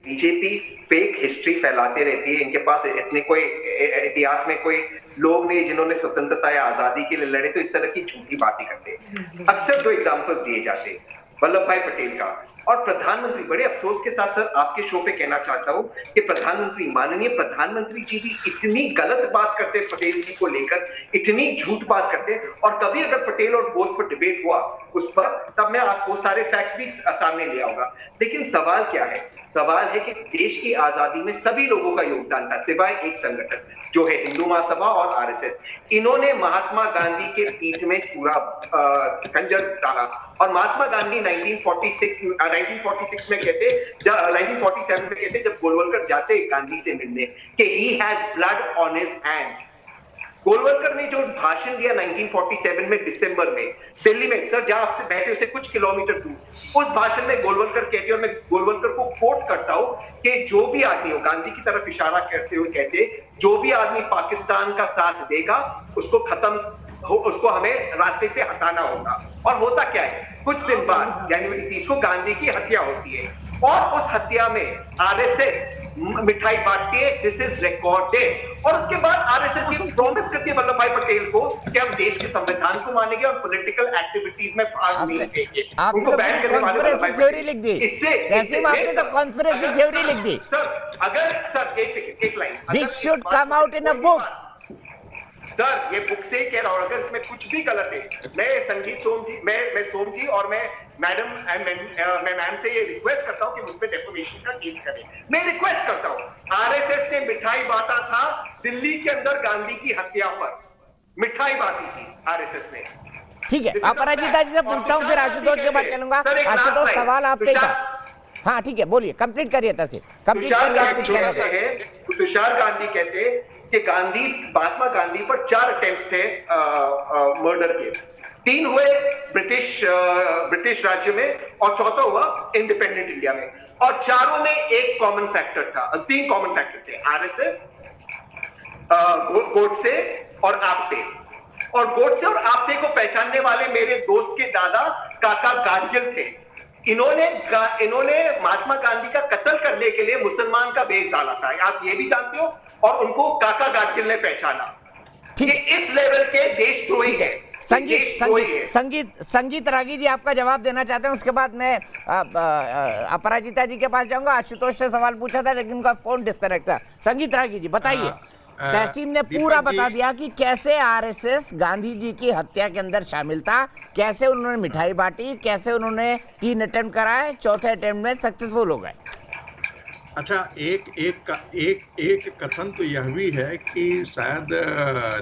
बीजेपी फेक हिस्ट्री फैलाते रहती है। इनके पास इतने कोई इतिहास में कोई लोग नहीं जिन्होंने स्वतंत्रता या आजादी के लिए लड़े, तो इस तरह की झूठी बातें करते हैं। अक्सर दो एग्जाम्पल दिए जाते हैं, वल्लभ भाई पटेल का और प्रधानमंत्री। बड़े अफसोस के साथ सर आपके शो पे कहना चाहता हूं कि प्रधानमंत्री, माननीय प्रधानमंत्री जी भी इतनी गलत बात करते पटेल जी को लेकर, इतनी झूठ बात करते। और कभी अगर पटेल और बोस पर डिबेट हुआ उस पर, तब मैं आपको सारे फैक्ट्स भी सामने ले आऊंगा। लेकिन सवाल क्या है? सवाल है कि देश की आजादी में सभी लोगों का योगदान था, सिवाय एक संगठन जो है हिंदू महासभा और आरएसएस। इन्होंने महात्मा गांधी के पीठ में छुरा खंजर डाला। और महात्मा गांधी 1946 में कहते, 1947 में कहते, जब गोलवलकर जाते गांधी से मिलने, कि he has blood on his hands। Golwalkar ने जो भाषण दिया 1947 में दिसंबर में दिल्ली में, सर जहां आपसे बैठे उसे कुछ किलोमीटर दूर, उस भाषण में गोलवलकर कहते, और मैं गोलवलकर को कोट करता हूं कि जो भी आदमी हो, गांधी की तरफ इशारा करते हुए कहते, जो भी आदमी पाकिस्तान का साथ देगा उसको हमें रास्ते से हटाना होगा। और होता क्या है? कुछ दिन बाद जनवरी 30 को गांधी की हत्या होती है, और उस हत्या में आरएसएस मिठाई बांटती है। This is recorded. और उसके बाद आरएसएस ये प्रॉमिस करती है वल्लभ भाई पटेल को कि हम देश के संविधान को मानेंगे और पॉलिटिकल एक्टिविटीज में भाग नहीं लेंगे। उनको बैन करने वाले कॉन्स्पिरेसी थ्योरी लिख दी। इससे आपने तो कॉन्स्पिरेसी थ्योरी लिख दी। सर अगर सर एक सेकंड, एक line, this should come out in a book. Sir ये बुक से ही कह रहा हूं, अगर इसमें कुछ भी गलत है, मैं सोम जी और मैं मैम से ये रिक्वेस्ट करता हूं कि मुझ पे डेफोमेशन का केस करें। मैं रिक्वेस्ट करता हूं, आरएसएस ने मिठाई बांटा था दिल्ली के अंदर गांधी की हत्या पर, मिठाई बांटी थी आरएसएस ने। ठीक है, अपराजिता जी से पूछता हूं, फिर आशुतोष के बाद चलूंगा। आशुतोष सवाल आपसे था। हाँ ठीक है, बोलिए, कंप्लीट करिए तहसील, कंप्लीट करिए। तुषार गांधी कहते कि महात्मा गांधी पर 4 अटेम्प्ट्स थे मर्डर के। 3 हुए ब्रिटिश राज्य में और चौथा हुआ इंडिपेंडेंट इंडिया में। और चारों में एक कॉमन फैक्टर था, 3 कॉमन फैक्टर थे, आरएसएस, गोडसे और आप्टे। और गोडसे और आप्टे को पहचानने वाले मेरे दोस्त के दादा काका गाडगिल थे। इन्होंने महात्मा गांधी का कत्ल करने के लिए मुसलमान का वेश डाला था, आप ये भी जानते हो, और उनको काका गाडगिल ने पहचाना। ठीक है, इस लेवल के देशद्रोही है। संगीत रागी जी आपका जवाब देना चाहते हैं, उसके बाद मैं अपराजिता जी के पास जाऊंगा। आशुतोष से सवाल पूछा था लेकिन उनका फोन डिस्कनेक्ट था। संगीत रागी जी बताइए। तहसीम ने पूरा बता दिया कि कैसे आरएसएस गांधी जी की हत्या के अंदर शामिल था, कैसे उन्होंने मिठाई बांटी, कैसे उन्होंने 3 अटेम्प्ट कराए, चौथे अटेम्प्ट में सक्सेसफुल हो गए। अच्छा, एक कथन तो यह भी है कि शायद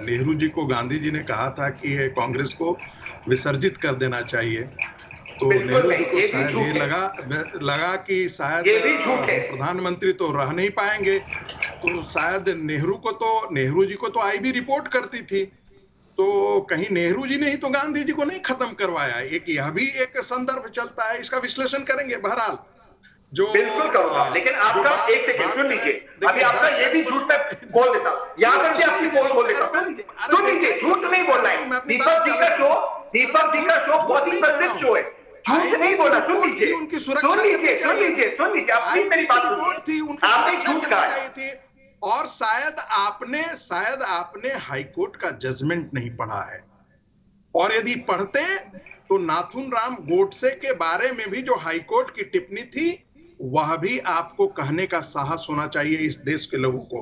नेहरू जी को गांधी जी ने कहा था कि कांग्रेस को विसर्जित कर देना चाहिए। तो नेहरू जी को शायद ये लगा कि शायद प्रधानमंत्री तो रह नहीं पाएंगे, तो शायद नेहरू जी को तो आईबी रिपोर्ट करती थी, तो कहीं नेहरू जी ने ही तो गांधी जी को नहीं खत्म करवाया। यह भी एक संदर्भ चलता है, इसका विश्लेषण करेंगे। बहरहाल जो बिल्कुल करूंगा, लेकिन आपका एक सेकंड सुन लीजिए, अभी आपका ये भी झूठ मैं बोल देता हूं, यहाँ करके आपकी बोल देता हूं, सुन लीजिए, झूठ नहीं बोलना है। दीपक जी का शो बहुत ही प्रसिद्ध शो है, झूठ नहीं बोला। सुन लीजिए, आप प्लीज मेरी बात सुनिए, आपने झूठ कहा। और शायद आपने हाईकोर्ट का जजमेंट नहीं पढ़ा है, और यदि पढ़ते तो नाथुन राम गोडसे के बारे में भी जो हाईकोर्ट की टिप्पणी थी, वह भी आपको कहने का साहस होना चाहिए इस देश के लोगों को।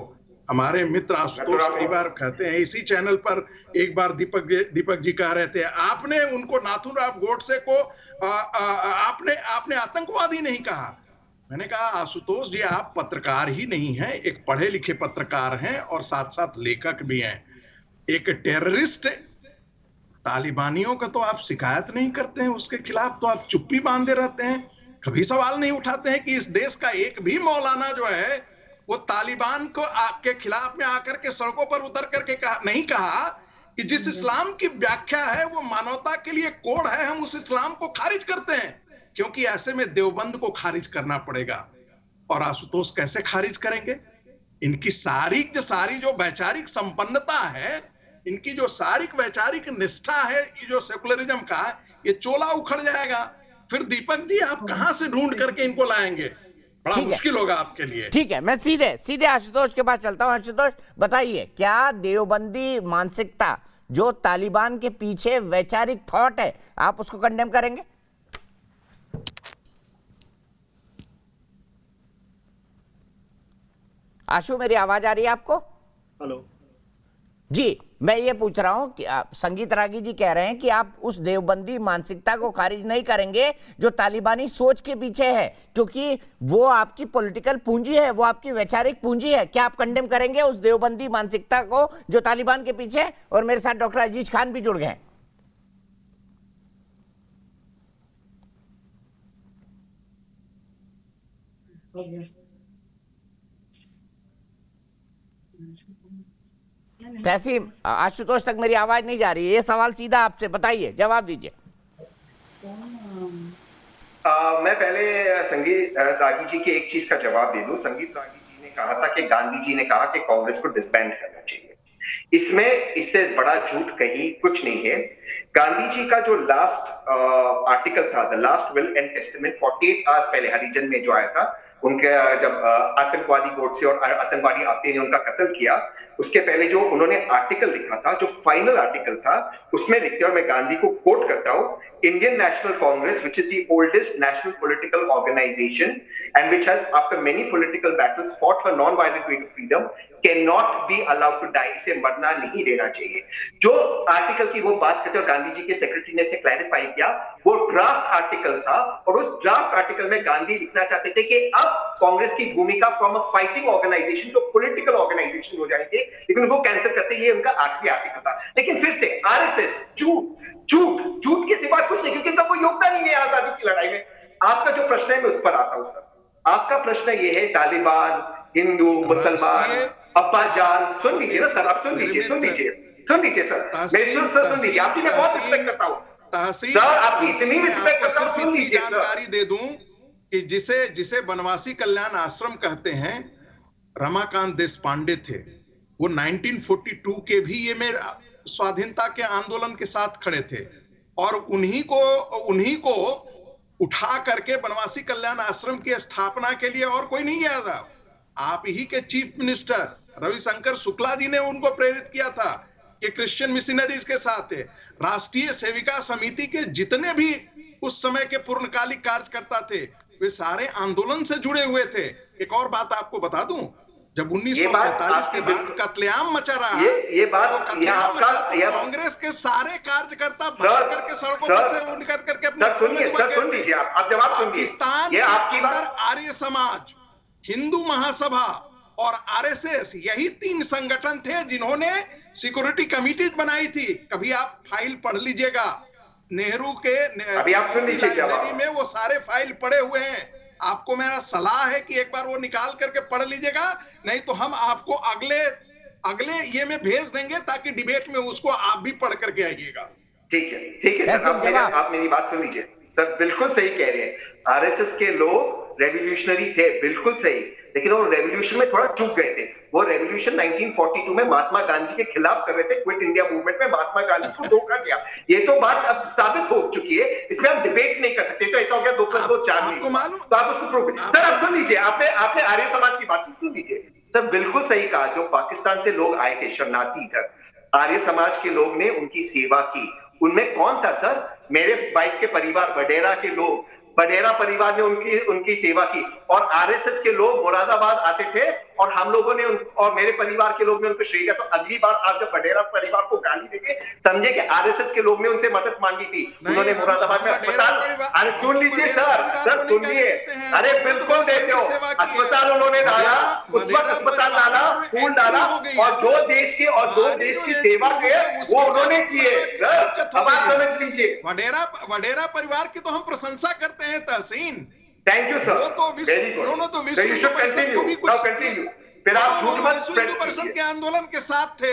हमारे मित्र आशुतोष कई बार कहते हैं, इसी चैनल पर एक बार दीपक जी कह रहे थे, आपने उनको नाथुन राम गोडसे को आपने आतंकवादी नहीं कहा। मैंने कहा, आशुतोष जी आप पत्रकार ही नहीं हैं, एक पढ़े लिखे पत्रकार हैं और साथ साथ लेखक भी हैं। एक टेररिस्ट तालिबानियों का तो आप शिकायत नहीं करते हैं, उसके खिलाफ तो आप चुप्पी बांधे रहते हैं, कभी सवाल नहीं उठाते हैं कि इस देश का एक भी मौलाना जो है वो तालिबान को आपके खिलाफ में आकर के सड़कों पर उतर करके नहीं कहा कि जिस इस्लाम की व्याख्या है वो मानवता के लिए कोड है, हम उस इस्लाम को खारिज करते हैं, क्योंकि ऐसे में देवबंद को खारिज करना पड़ेगा। और आशुतोष कैसे खारिज करेंगे? इनकी सारी जो वैचारिक संपन्नता है इनकी जो शारीरिक वैचारिक निष्ठा है, ये जो सेकुलरिज्म का, ये चोला उखड़ जाएगा। फिर दीपक जी आप कहां से ढूंढ करके इनको लाएंगे? बड़ा मुश्किल होगा आपके लिए। ठीक है, मैं सीधे आशुतोष के पास चलता हूं। आशुतोष बताइए, क्या देवबंदी मानसिकता जो तालिबान के पीछे वैचारिक थॉट है, आप उसको कंडेम करेंगे? आशु, मेरी आवाज आ रही है आपको? हेलो जी, मैं ये पूछ रहा हूं कि संगीत रागी जी कह रहे हैं कि आप उस देवबंदी मानसिकता को खारिज नहीं करेंगे जो तालिबानी सोच के पीछे है, क्योंकि वो आपकी पॉलिटिकल पूंजी है, वो आपकी वैचारिक पूंजी है। क्या आप कंडेम करेंगे उस देवबंदी मानसिकता को जो तालिबान के पीछे है? और मेरे साथ डॉक्टर अजीज खान भी जुड़ गए हैं। तहसीन, आशुतोष तक मेरी आवाज नहीं जा रही है। ये सवाल सीधा आपसे, बताइए, जवाब दीजिए। मैं पहले संगीत रागी जी की एक चीज का जवाब दे दूं। संगीत रागी जी ने कहा था कि गांधी जी ने कहा कि कांग्रेस को डिसबैंड करना चाहिए। इसमें इससे बड़ा झूठ कहीं कुछ नहीं है। गांधी जी का जो लास्ट आर्टिकल था, the last will and testament, 48 hours पहले हरिजन में जो आया था, उनके जब आतंकवादी गोडसे और आतंकवादी आपते ने उनका कत्ल किया, उसके पहले जो उन्होंने आर्टिकल लिखा था, जो फाइनल आर्टिकल था, उसमें लिखते, और मैं गांधी को कोट करता हूं, Indian national Congress which is the oldest national political organization and which has after many political battles fought for non-violent way to freedom cannot be allowed to die। इसे मरना नहीं देना चाहिए। जो आर्टिकल की वो बात करते, और गांधी जी के सेक्रेटरी ने इसे क्लैरिफाई किया, वो ड्राफ्ट आर्टिकल था, और उस ड्राफ्ट आर्टिकल में गांधी लिखना चाहते थे कि अब कांग्रेस की भूमिका from a fighting organisation to political organisation हो जाएंगे, लेकिन वो कैंसिल करते। ये उनका आखिरी आर्टिकल था। लेकिन फिर से आरएसएस झूठ के सिवा कुछ नहीं, क्योंकि इनका कोई योगदान ही नहीं है आजादी की लड़ाई में। आपका जो प्रश्न है मैं उस पर आता हूं सर। आपका प्रश्न ये है तालिबान, हिंदू, मुसलमान, अब्बा जान, सुन लीजिए ना सर, आप सुन लीजिए सर, मेरी सुन लीजिए। आपकी मैं बहुत रिस्पेक्ट करता हूं सर, आपकी इतनी रिस्पेक्ट करता हूं, सुन लीजिए। जानकारी दे दूं कि जिसे बनवासी कल्याण आश्रम कहते हैं, रमाकांत देशपांडे थे। वो 1942 के भी ये में स्वाधीनता के आंदोलन के साथ खड़े थे, और उन्हीं को उठा करके बनवासी कल्याण आश्रम की स्थापना के लिए और कोई नहीं गया था। आप ही के चीफ मिनिस्टर रविशंकर शुक्ला जी ने उनको प्रेरित किया था कि क्रिश्चियन मिशनरीज के साथ थे। राष्ट्रीय सेविका समिति के जितने भी उस समय के पूर्णकालिक कार्यकर्ता थे, वे सारे आंदोलन से जुड़े हुए थे। एक और बात आपको बता दूं, जब 1947 के बाद कत्लेआम मचा रहा, ये बात कांग्रेस के सारे कार्यकर्ता भाग करके सड़कों पर से उठ करके अपने सुन लीजिए, आप जवाब सुन लीजिए। पाकिस्तान के अंदर आर्य समाज, हिंदू महासभा और आरएसएस, यही 3 संगठन थे जिन्होंने सिक्योरिटी कमिटीज बनाई थी। कभी आप फाइल पढ़ लीजिएगा, नेहरू के लाइब्रेरी में वो सारे फाइल पड़े हुए हैं। आपको मेरा सलाह है कि एक बार वो निकाल करके पढ़ लीजिएगा, नहीं तो हम आपको अगले ये में भेज देंगे, ताकि डिबेट में उसको आप भी पढ़ करके आइएगा। ठीक है सर, आप मेरी बात सुन लीजिए सर। बिल्कुल सही कह रहे हैं, आरएसएस के लोग रेवोल्यूशनरी थे, बिल्कुल सही, लेकिन वो रेवोल्यूशन में थोड़ा चूक गए थे। वो रेवोल्यूशन 1942 में महात्मा गांधी के खिलाफ कर रहे थे, क्विट इंडिया मूवमेंट में महात्मा गांधी को धोखा दिया। ये तो बात अब साबित हो चुकी है, इसमें हम डिबेट नहीं कर सकते। तो ऐसा हो गया 2 + 2 4 नहीं, मालूम तो आप उसको प्रूव। सर आप सुन लीजिए, आपने आर्य समाज की बात सुन लीजिए सर। बिल्कुल सही कहा, जो पाकिस्तान से लोग आए थे शरणार्थी इधर, आर्य समाज के लोग ने उनकी सेवा की। उनमें कौन था सर? मेरे वाइफ के परिवार, वडेरा के लोग, वडेरा परिवार ने उनकी सेवा की। और आरएसएस के लोग मुरादाबाद आते थे, और हम लोगों ने और मेरे परिवार के लोग ने उनको श्रेय दिया। तो अगली बार आप जब वडेरा परिवार को गाली देंगे, समझे कि आरएसएस के लोग ने उनसे मदद मांगी थी। उन्होंने मुरादाबाद में अस्पताल, अरे सुन लीजिए सर सुनिए, अरे बिल्कुल देते हो, अस्पताल उन्होंने डाला, उस वक्त अस्पताल डाला, फूल डाला, और जो देश की सेवा के वो उन्होंने किए सर। अब आप समझ लीजिए, वडेरा परिवार की तो हम प्रशंसा करते हैं तहसीन। थैंक यू सर, वो तो वेरी गुड। दोनों तो विश्व हिंदू परिषद के आंदोलन के साथ थे,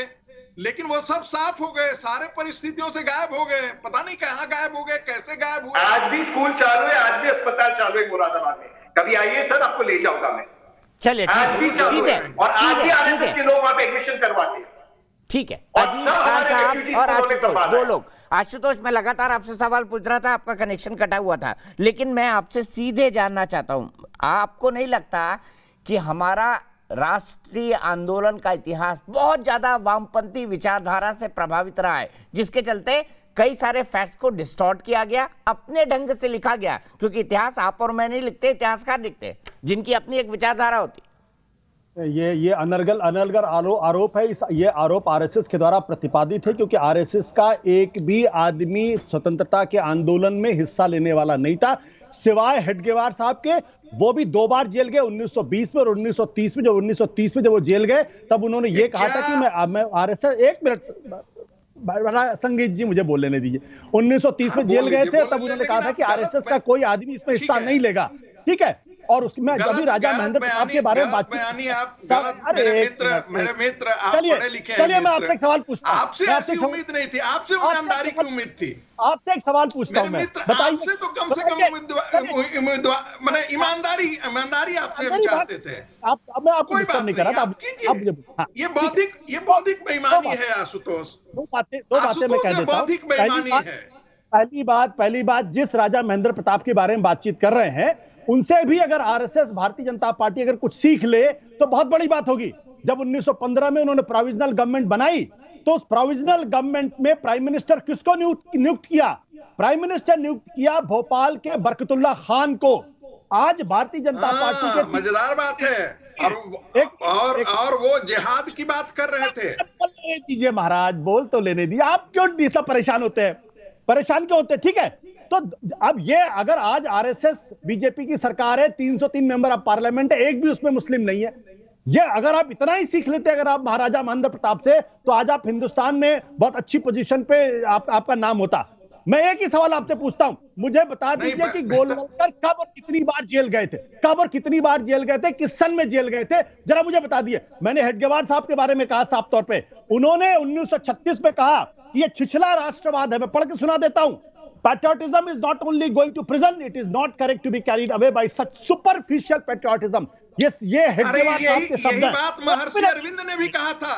लेकिन वो सब साफ हो गए, सारे परिस्थितियों से गायब हो गए। पता नहीं कहाँ गायब हो गए, कैसे गायब हुए। आज भी स्कूल चालू है, आज भी अस्पताल चालू है मुरादाबाद में। कभी आइए सर, आपको ले जाऊंगा मैं। चलिए, आज भी चालू है, और आज भी आरएसएस के लोग वहां पे एडमिशन करवाते हैं। ठीक है, और अजीज सब खान हमारे साहब refugees और को उन्होंने आशुतोष, संभाला दो है। लोग। आशुतोष, मैं लगातार आपसे सवाल पूछ रहा था, आपका कनेक्शन कटा हुआ था, लेकिन मैं आपसे सीधे जानना चाहता हूं, आपको नहीं लगता कि हमारा राष्ट्रीय आंदोलन का इतिहास बहुत ज्यादा वामपंथी विचारधारा से प्रभावित रहा है, जिसके चलते कई सारे फैक्ट्स को डिस्टॉर्ट किया गया, अपने ढंग से लिखा गया, क्योंकि इतिहास आप और मैं नहीं लिखते, इतिहासकार लिखते, जिनकी अपनी एक विचारधारा होती। ये अनर्गल आरोप है। ये आरोप आरएसएस के द्वारा प्रतिपादित है, क्योंकि आरएसएस का एक भी आदमी स्वतंत्रता के आंदोलन में हिस्सा लेने वाला नहीं था, सिवाय हेडगेवार साहब के। वो भी 2 बार जेल गए, 1920 में और 1930 में। जब 1930 में जब वो जेल गए, तब उन्होंने ये कहा था कि मैं आरएसएस, एक मिनट संगीत जी मुझे बोल लेने दीजिए। 1930 में जेल गए थे, तब उन्होंने कहा था कि आरएसएस का कोई आदमी इसमें हिस्सा नहीं लेगा, ठीक है। और उसमें अभी राजा महेंद्र प्रताप के बारे में बात, मेरे मित्र आप पढ़े लिखे हैं। चलिए मैं आपसे एक सवाल पूछता हूं। आपसे ऐसी उम्मीद नहीं थी, आपसे ईमानदारी की उम्मीद थी। आपसे एक सवाल पूछता हूं मैं, बताइए। आपसे तो कम से कम उम्मीदवार मैंने ईमानदारी आपसे हम चाहते थे। मैं आपको डिस्टर्ब नहीं कर रहा था। ये बौद्धिक बेईमानी है आशुतोष। दो बातें मैं कह देता हूं। बौद्धिक बेईमानी है। पहली बात जिस राजा महेंद्र प्रताप के बारे में बातचीत कर रहे हैं, उनसे भी अगर आरएसएस, भारतीय जनता पार्टी अगर कुछ सीख ले तो बहुत बड़ी बात होगी। जब 1915 में उन्होंने प्रोविजनल गवर्नमेंट बनाई, तो उस प्रोविजनल गवर्नमेंट में प्राइम मिनिस्टर किसको नियुक्त किया? प्राइम मिनिस्टर नियुक्त किया भोपाल के बरकतुल्लाह खान को। आज भारतीय जनता पार्टी के मजेदार बात है। और वो जिहाद की बात कर रहे थे। दीजिए महाराज, बोल तो लेने दीजिए। आप क्यों इतना परेशान होते हैं? परेशान क्यों होते हैं? ठीक है, तो अब ये अगर आज आरएसएस बीजेपी की सरकार है, 303 मेंबर ऑफ पार्लियामेंट है, एक भी उसमें मुस्लिम नहीं है। ये अगर आप इतना ही सीख लेते, अगर आप महाराजा महेंद्र प्रताप से, तो आज आप हिंदुस्तान में बहुत अच्छी पोजीशन पे आपका नाम होता। मैं एक ही सवाल आपसे पूछता हूं, मुझे बता दीजिए कि गोलवलकर कब और कितनी बार जेल गए थे? कब और कितनी बार जेल गए थे? किस सन में जेल गए थे? जरा मुझे बता दिए। मैंने हेडगेवार साहब के बारे में कहा साफ तौर पे, उन्होंने 1936 में कहा कि ये छिछला राष्ट्रवाद है। मैं पढ़ के सुना देता हूं। Patriotism is not only going to prison, it is not correct to be carried away by such superficial patriotism. Yes, ये हेडगेवार साहब के शब्द हैं। यही बात महर्षि अरविंद ने भी कहा था।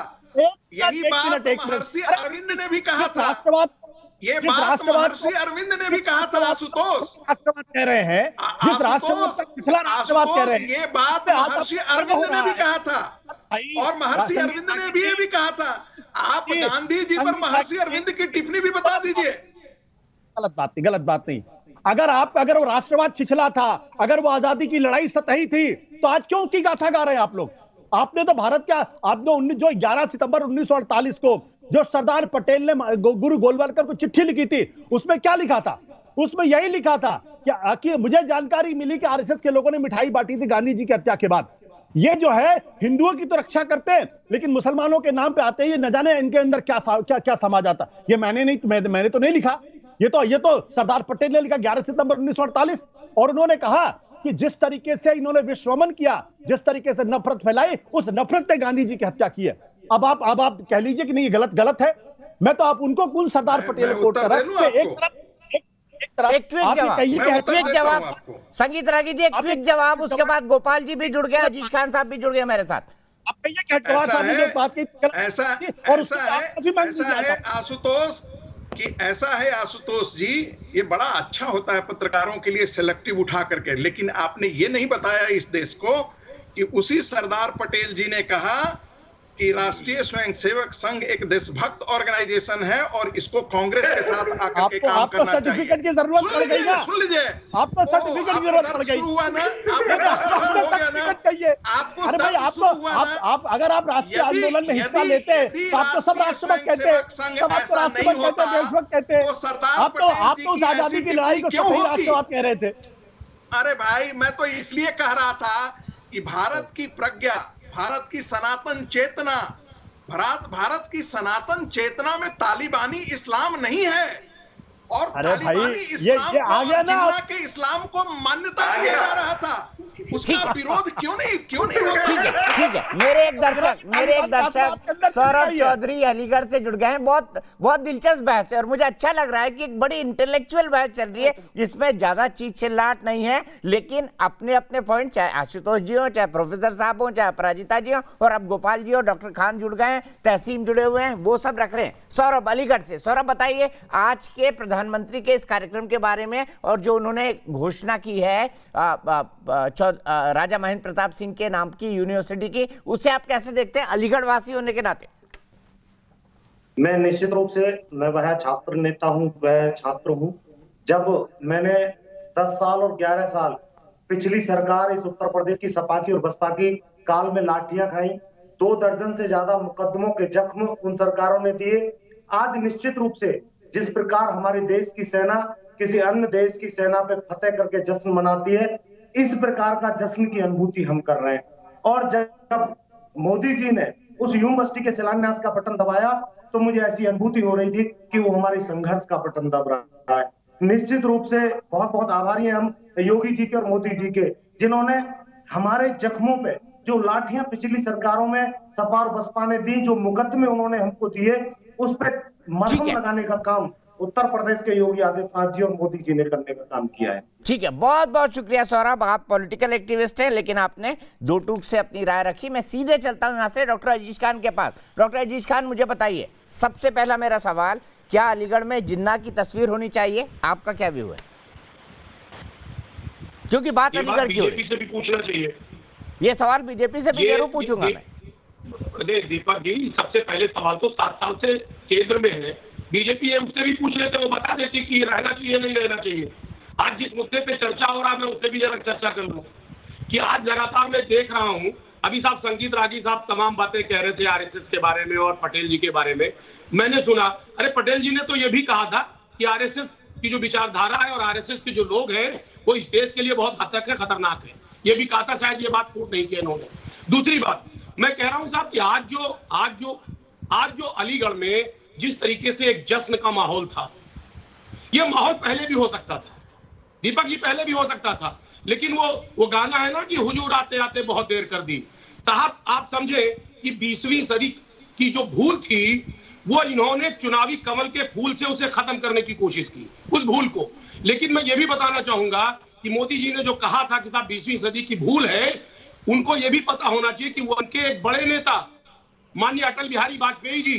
यही बात महर्षि अरविंद ने भी कहा था। ये बात महर्षि अरविंद ने भी कहा था आशुतोष। राष्ट्रवाद कह रहे हैं, जिस राष्ट्रवाद पिछला राष्ट्रवाद कह रहे हैं, ये बात महर्षि अरविंद ने भी कहा था। और महर्षि अरविंद ने भी ये भी कहा था। आप गांधी जी पर महर्षि अरविंद की टिप्पणी भी बता दीजिए। गलत बात नहीं। अगर वो राष्ट्रवाद छिछला था, अगर वो आजादी की लड़ाई सतही थी, तो आज क्यों की गाथा गा रहे हैं आप लोग? आपने तो भारत का, आपने जो 11 सितंबर 1948 को जो सरदार पटेल ने गुरु गोलवलकर को चिट्ठी लिखी थी, उसमें क्या लिखा था? उसमें यही लिखा था कि मुझे जानकारी मिली कि आरएसएस के लोगों ने मिठाई बांटी थी गांधी जी की हत्या के बाद। ये जो है हिंदुओं की तो रक्षा करते हैं, लेकिन मुसलमानों के नाम पे आते हैं, ये न जाने इनके अंदर क्या समा जाता। ये मैंने तो नहीं लिखा, ये तो सरदार पटेल ने लिखा 11 सितंबर 1948। और उन्होंने कहा कि जिस तरीके से इन्होंने विश्वमन किया, जिस तरीके से नफरत फैलाई, उस नफरत ने गांधी जी की हत्या की है। अब आप कह लीजिए कि नहीं, गलत है। मैं तो आप उनको कौन सरदार पटेल कोट कर रहा हूं। एक क्विक जवाब संगीत रागी जी, एक क्विक जवाब, उसके बाद गोपाल जी भी जुड़ गए, अजीज खान साहब भी जुड़ गए मेरे साथ। ऐसा है आशुतोष जी, ये बड़ा अच्छा होता है पत्रकारों के लिए सिलेक्टिव उठा करके, लेकिन आपने ये नहीं बताया इस देश को कि उसी सरदार पटेल जी ने कहा कि राष्ट्रीय स्वयंसेवक संघ एक देशभक्त ऑर्गेनाइजेशन है और इसको कांग्रेस के साथ आकर के काम करना चाहिए। सर्टिफिकेट की जरूरत पड़ गई ना? सुन लीजिए, आपको सर्टिफिकेट की जरूरत पड़ गई। शुरू हुआ ना, आपको अरे भाई, आप अगर आप राष्ट्रीय आंदोलन में हिस्सा लेते हैं तो आप तो सब राष्ट्रभक्त कहते हैं, सब आपको राष्ट्रभक्त कहते हैं, देशभक्त कहते हैं। आप तो उस आजादी की लड़ाई को सही राष्ट्रवाद कह रहे थे। अरे भाई, मैं तो इसलिए कह रहा था कि भारत की प्रज्ञा, भारत की सनातन चेतना, भारत की सनातन चेतना में तालिबानी इस्लाम नहीं है। और तालिबानी इस्लाम आ गया ना, के इस्लाम को मान्यता दिया जा रहा था, उसका विरोध क्यों नहीं होता? ठीक है। मेरे एक दर्शक अंदर चली सौरभ आई है। चौधरी अलीगढ़ से जुड़ गए हैं। बहुत बहुत दिलचस्प बहस है और मुझे अच्छा लग रहा है कि एक बड़ी इंटेलेक्चुअल बहस चल रही है जिसमें ज्यादा चीख चिल्लाहट नहीं है, लेकिन अपने अपने पॉइंट, चाहे आशुतोष जी हो, चाहे प्रोफेसर साहब हो, चाहे अपराजिता जी हो, और अब गोपाल जी और डॉक्टर खान जुड़ गए हैं, तहसीम जुड़े हुए हैं, वो सब रख रहे हैं। सौरभ अलीगढ़ से, सौरभ बताइए आज के प्रधानमंत्री के इस कार्यक्रम के बारे में और जो उन्होंने घोषणा की है राजा महेंद्र प्रताप सिंह के नाम की यूनिवर्सिटी की, उसे आप कैसे देखते हैं अलीगढ़ वासी होने के नाते? मैं निश्चित रूप से, मैं वह छात्र नेता हूं, वह छात्र हूं। जब मैंने 10 साल और 11 साल पिछली सरकार इस उत्तर प्रदेश की सपा की और बसपा की काल में लाठियां खाई, 2 दर्जन से ज्यादा मुकदमों के जख्म उन सरकारों ने दिए। आज निश्चित रूप से जिस प्रकार हमारे देश की सेना किसी अन्य देश की सेना पे फतेह करके जश्न मनाती है, इस प्रकार का जश्न की अनुभूति हम कर रहे हैं। और जब मोदी जी ने उस यूनिवर्सिटी के शिलान्यास का बटन दबाया तो मुझे ऐसी अनुभूति हो रही थी कि वो हमारे संघर्ष का बटन दबा रहा है। निश्चित रूप से बहुत बहुत आभारी हैं हम योगी जी के और मोदी जी के, जिन्होंने हमारे जख्मों पे जो लाठियां पिछली सरकारों में सपा और बसपा ने दी, जो मुकदमे उन्होंने हमको दिए, उस पर मरहम लगाने का काम उत्तर प्रदेश के योगी आदित्यनाथ जी और मोदी जी ने करने का काम किया है। ठीक है, बहुत बहुत शुक्रिया सौरभ। आप पॉलिटिकल एक्टिविस्ट हैं लेकिन आपने 2 टूक से अपनी राय रखी। मैं सीधे चलता हूं यहां से डॉक्टर अजीज खान के पास। डॉक्टर अजीज खान, मुझे बताइए, सबसे पहला मेरा सवाल, क्या अलीगढ़ में जिन्ना की तस्वीर होनी चाहिए? आपका क्या व्यू है? क्योंकि बात अलीगढ़ की हो रही है, से भी पूछना चाहिए। ये सवाल बीजेपी से भी जरूर पूछूंगा मैं। दीपक जी, सबसे पहले सवाल तो 7 साल से केंद्र में है, बीजेपी उससे भी पूछ लेते, वो बता देती कि रहना चाहिए नहीं रहना चाहिए। आज जिस मुद्दे पे चर्चा हो रहा है, मैं उससे भी जरा चर्चा कर लूं कि आज लगातार मैं देख रहा हूं, अभी साहब संगीत रागी साहब तमाम बातें कह रहे थे आरएसएस के बारे में और पटेल जी के बारे में। मैंने सुना, अरे पटेल जी ने तो ये भी कहा था कि आरएसएस की जो विचारधारा है और आरएसएस के जो लोग हैं वो इस देश के लिए बहुत हद तक खतरनाक है, ये भी कहा था। शायद ये बात पूर्ण नहीं की इन्होंने। दूसरी बात मैं कह रहा हूं साहब कि आज जो अलीगढ़ में जिस तरीके से एक जश्न का माहौल था, ये माहौल पहले भी हो सकता था दीपक जी, पहले भी हो सकता था, लेकिन वो गाना है ना कि हुजूर आते आते बहुत देर कर दी। साहब आप समझे कि 20वीं सदी की जो भूल थी वो इन्होंने चुनावी कमल के फूल से उसे खत्म करने की कोशिश की, उस भूल को। लेकिन मैं ये भी बताना चाहूंगा कि मोदी जी ने जो कहा था कि साहब 20वीं सदी की भूल है, उनको ये भी पता होना चाहिए कि वो उनके एक बड़े नेता माननीय अटल बिहारी वाजपेयी जी,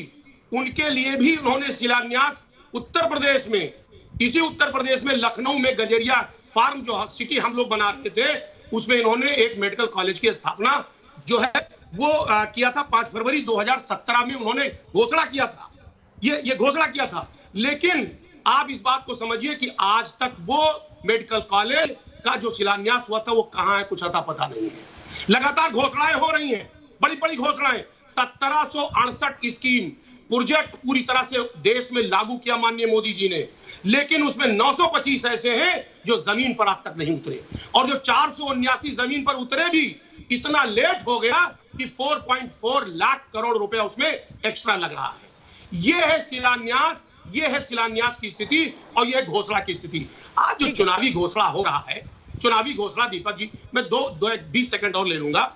उनके लिए भी उन्होंने शिलान्यास उत्तर प्रदेश में, इसी उत्तर प्रदेश में लखनऊ में गजेरिया फार्म जो सिटी हम लोग बना रहे थे, उसमें इन्होंने एक मेडिकल कॉलेज की स्थापना जो है वो किया था। 5 फरवरी 2017 में उन्होंने घोषणा किया था, ये घोषणा किया था। लेकिन आप इस बात को समझिए कि आज तक वो मेडिकल कॉलेज का जो शिलान्यास हुआ था वो कहां है, कुछ अता पता नहीं है। लगातार घोषणाएं हो रही हैं, बड़ी बड़ी घोषणाएं। 1768 स्कीम प्रोजेक्ट पूरी तरह से देश में लागू किया माननीय मोदी जी ने, लेकिन उसमें 925 ऐसे हैं जो जमीन पर आज तक नहीं उतरे, और जो 479 जमीन पर उतरे भी इतना लेट हो गया कि 4.4 लाख करोड़ रुपया उसमें एक्स्ट्रा लग रहा है। ये है शिलान्यास, ये है शिलान्यास की स्थिति और ये घोषणा की स्थिति। आज जो चुनावी घोषणा हो रहा है, चुनावी घोषणा दीपक जी, मैं 20 सेकंड और ले लूंगा।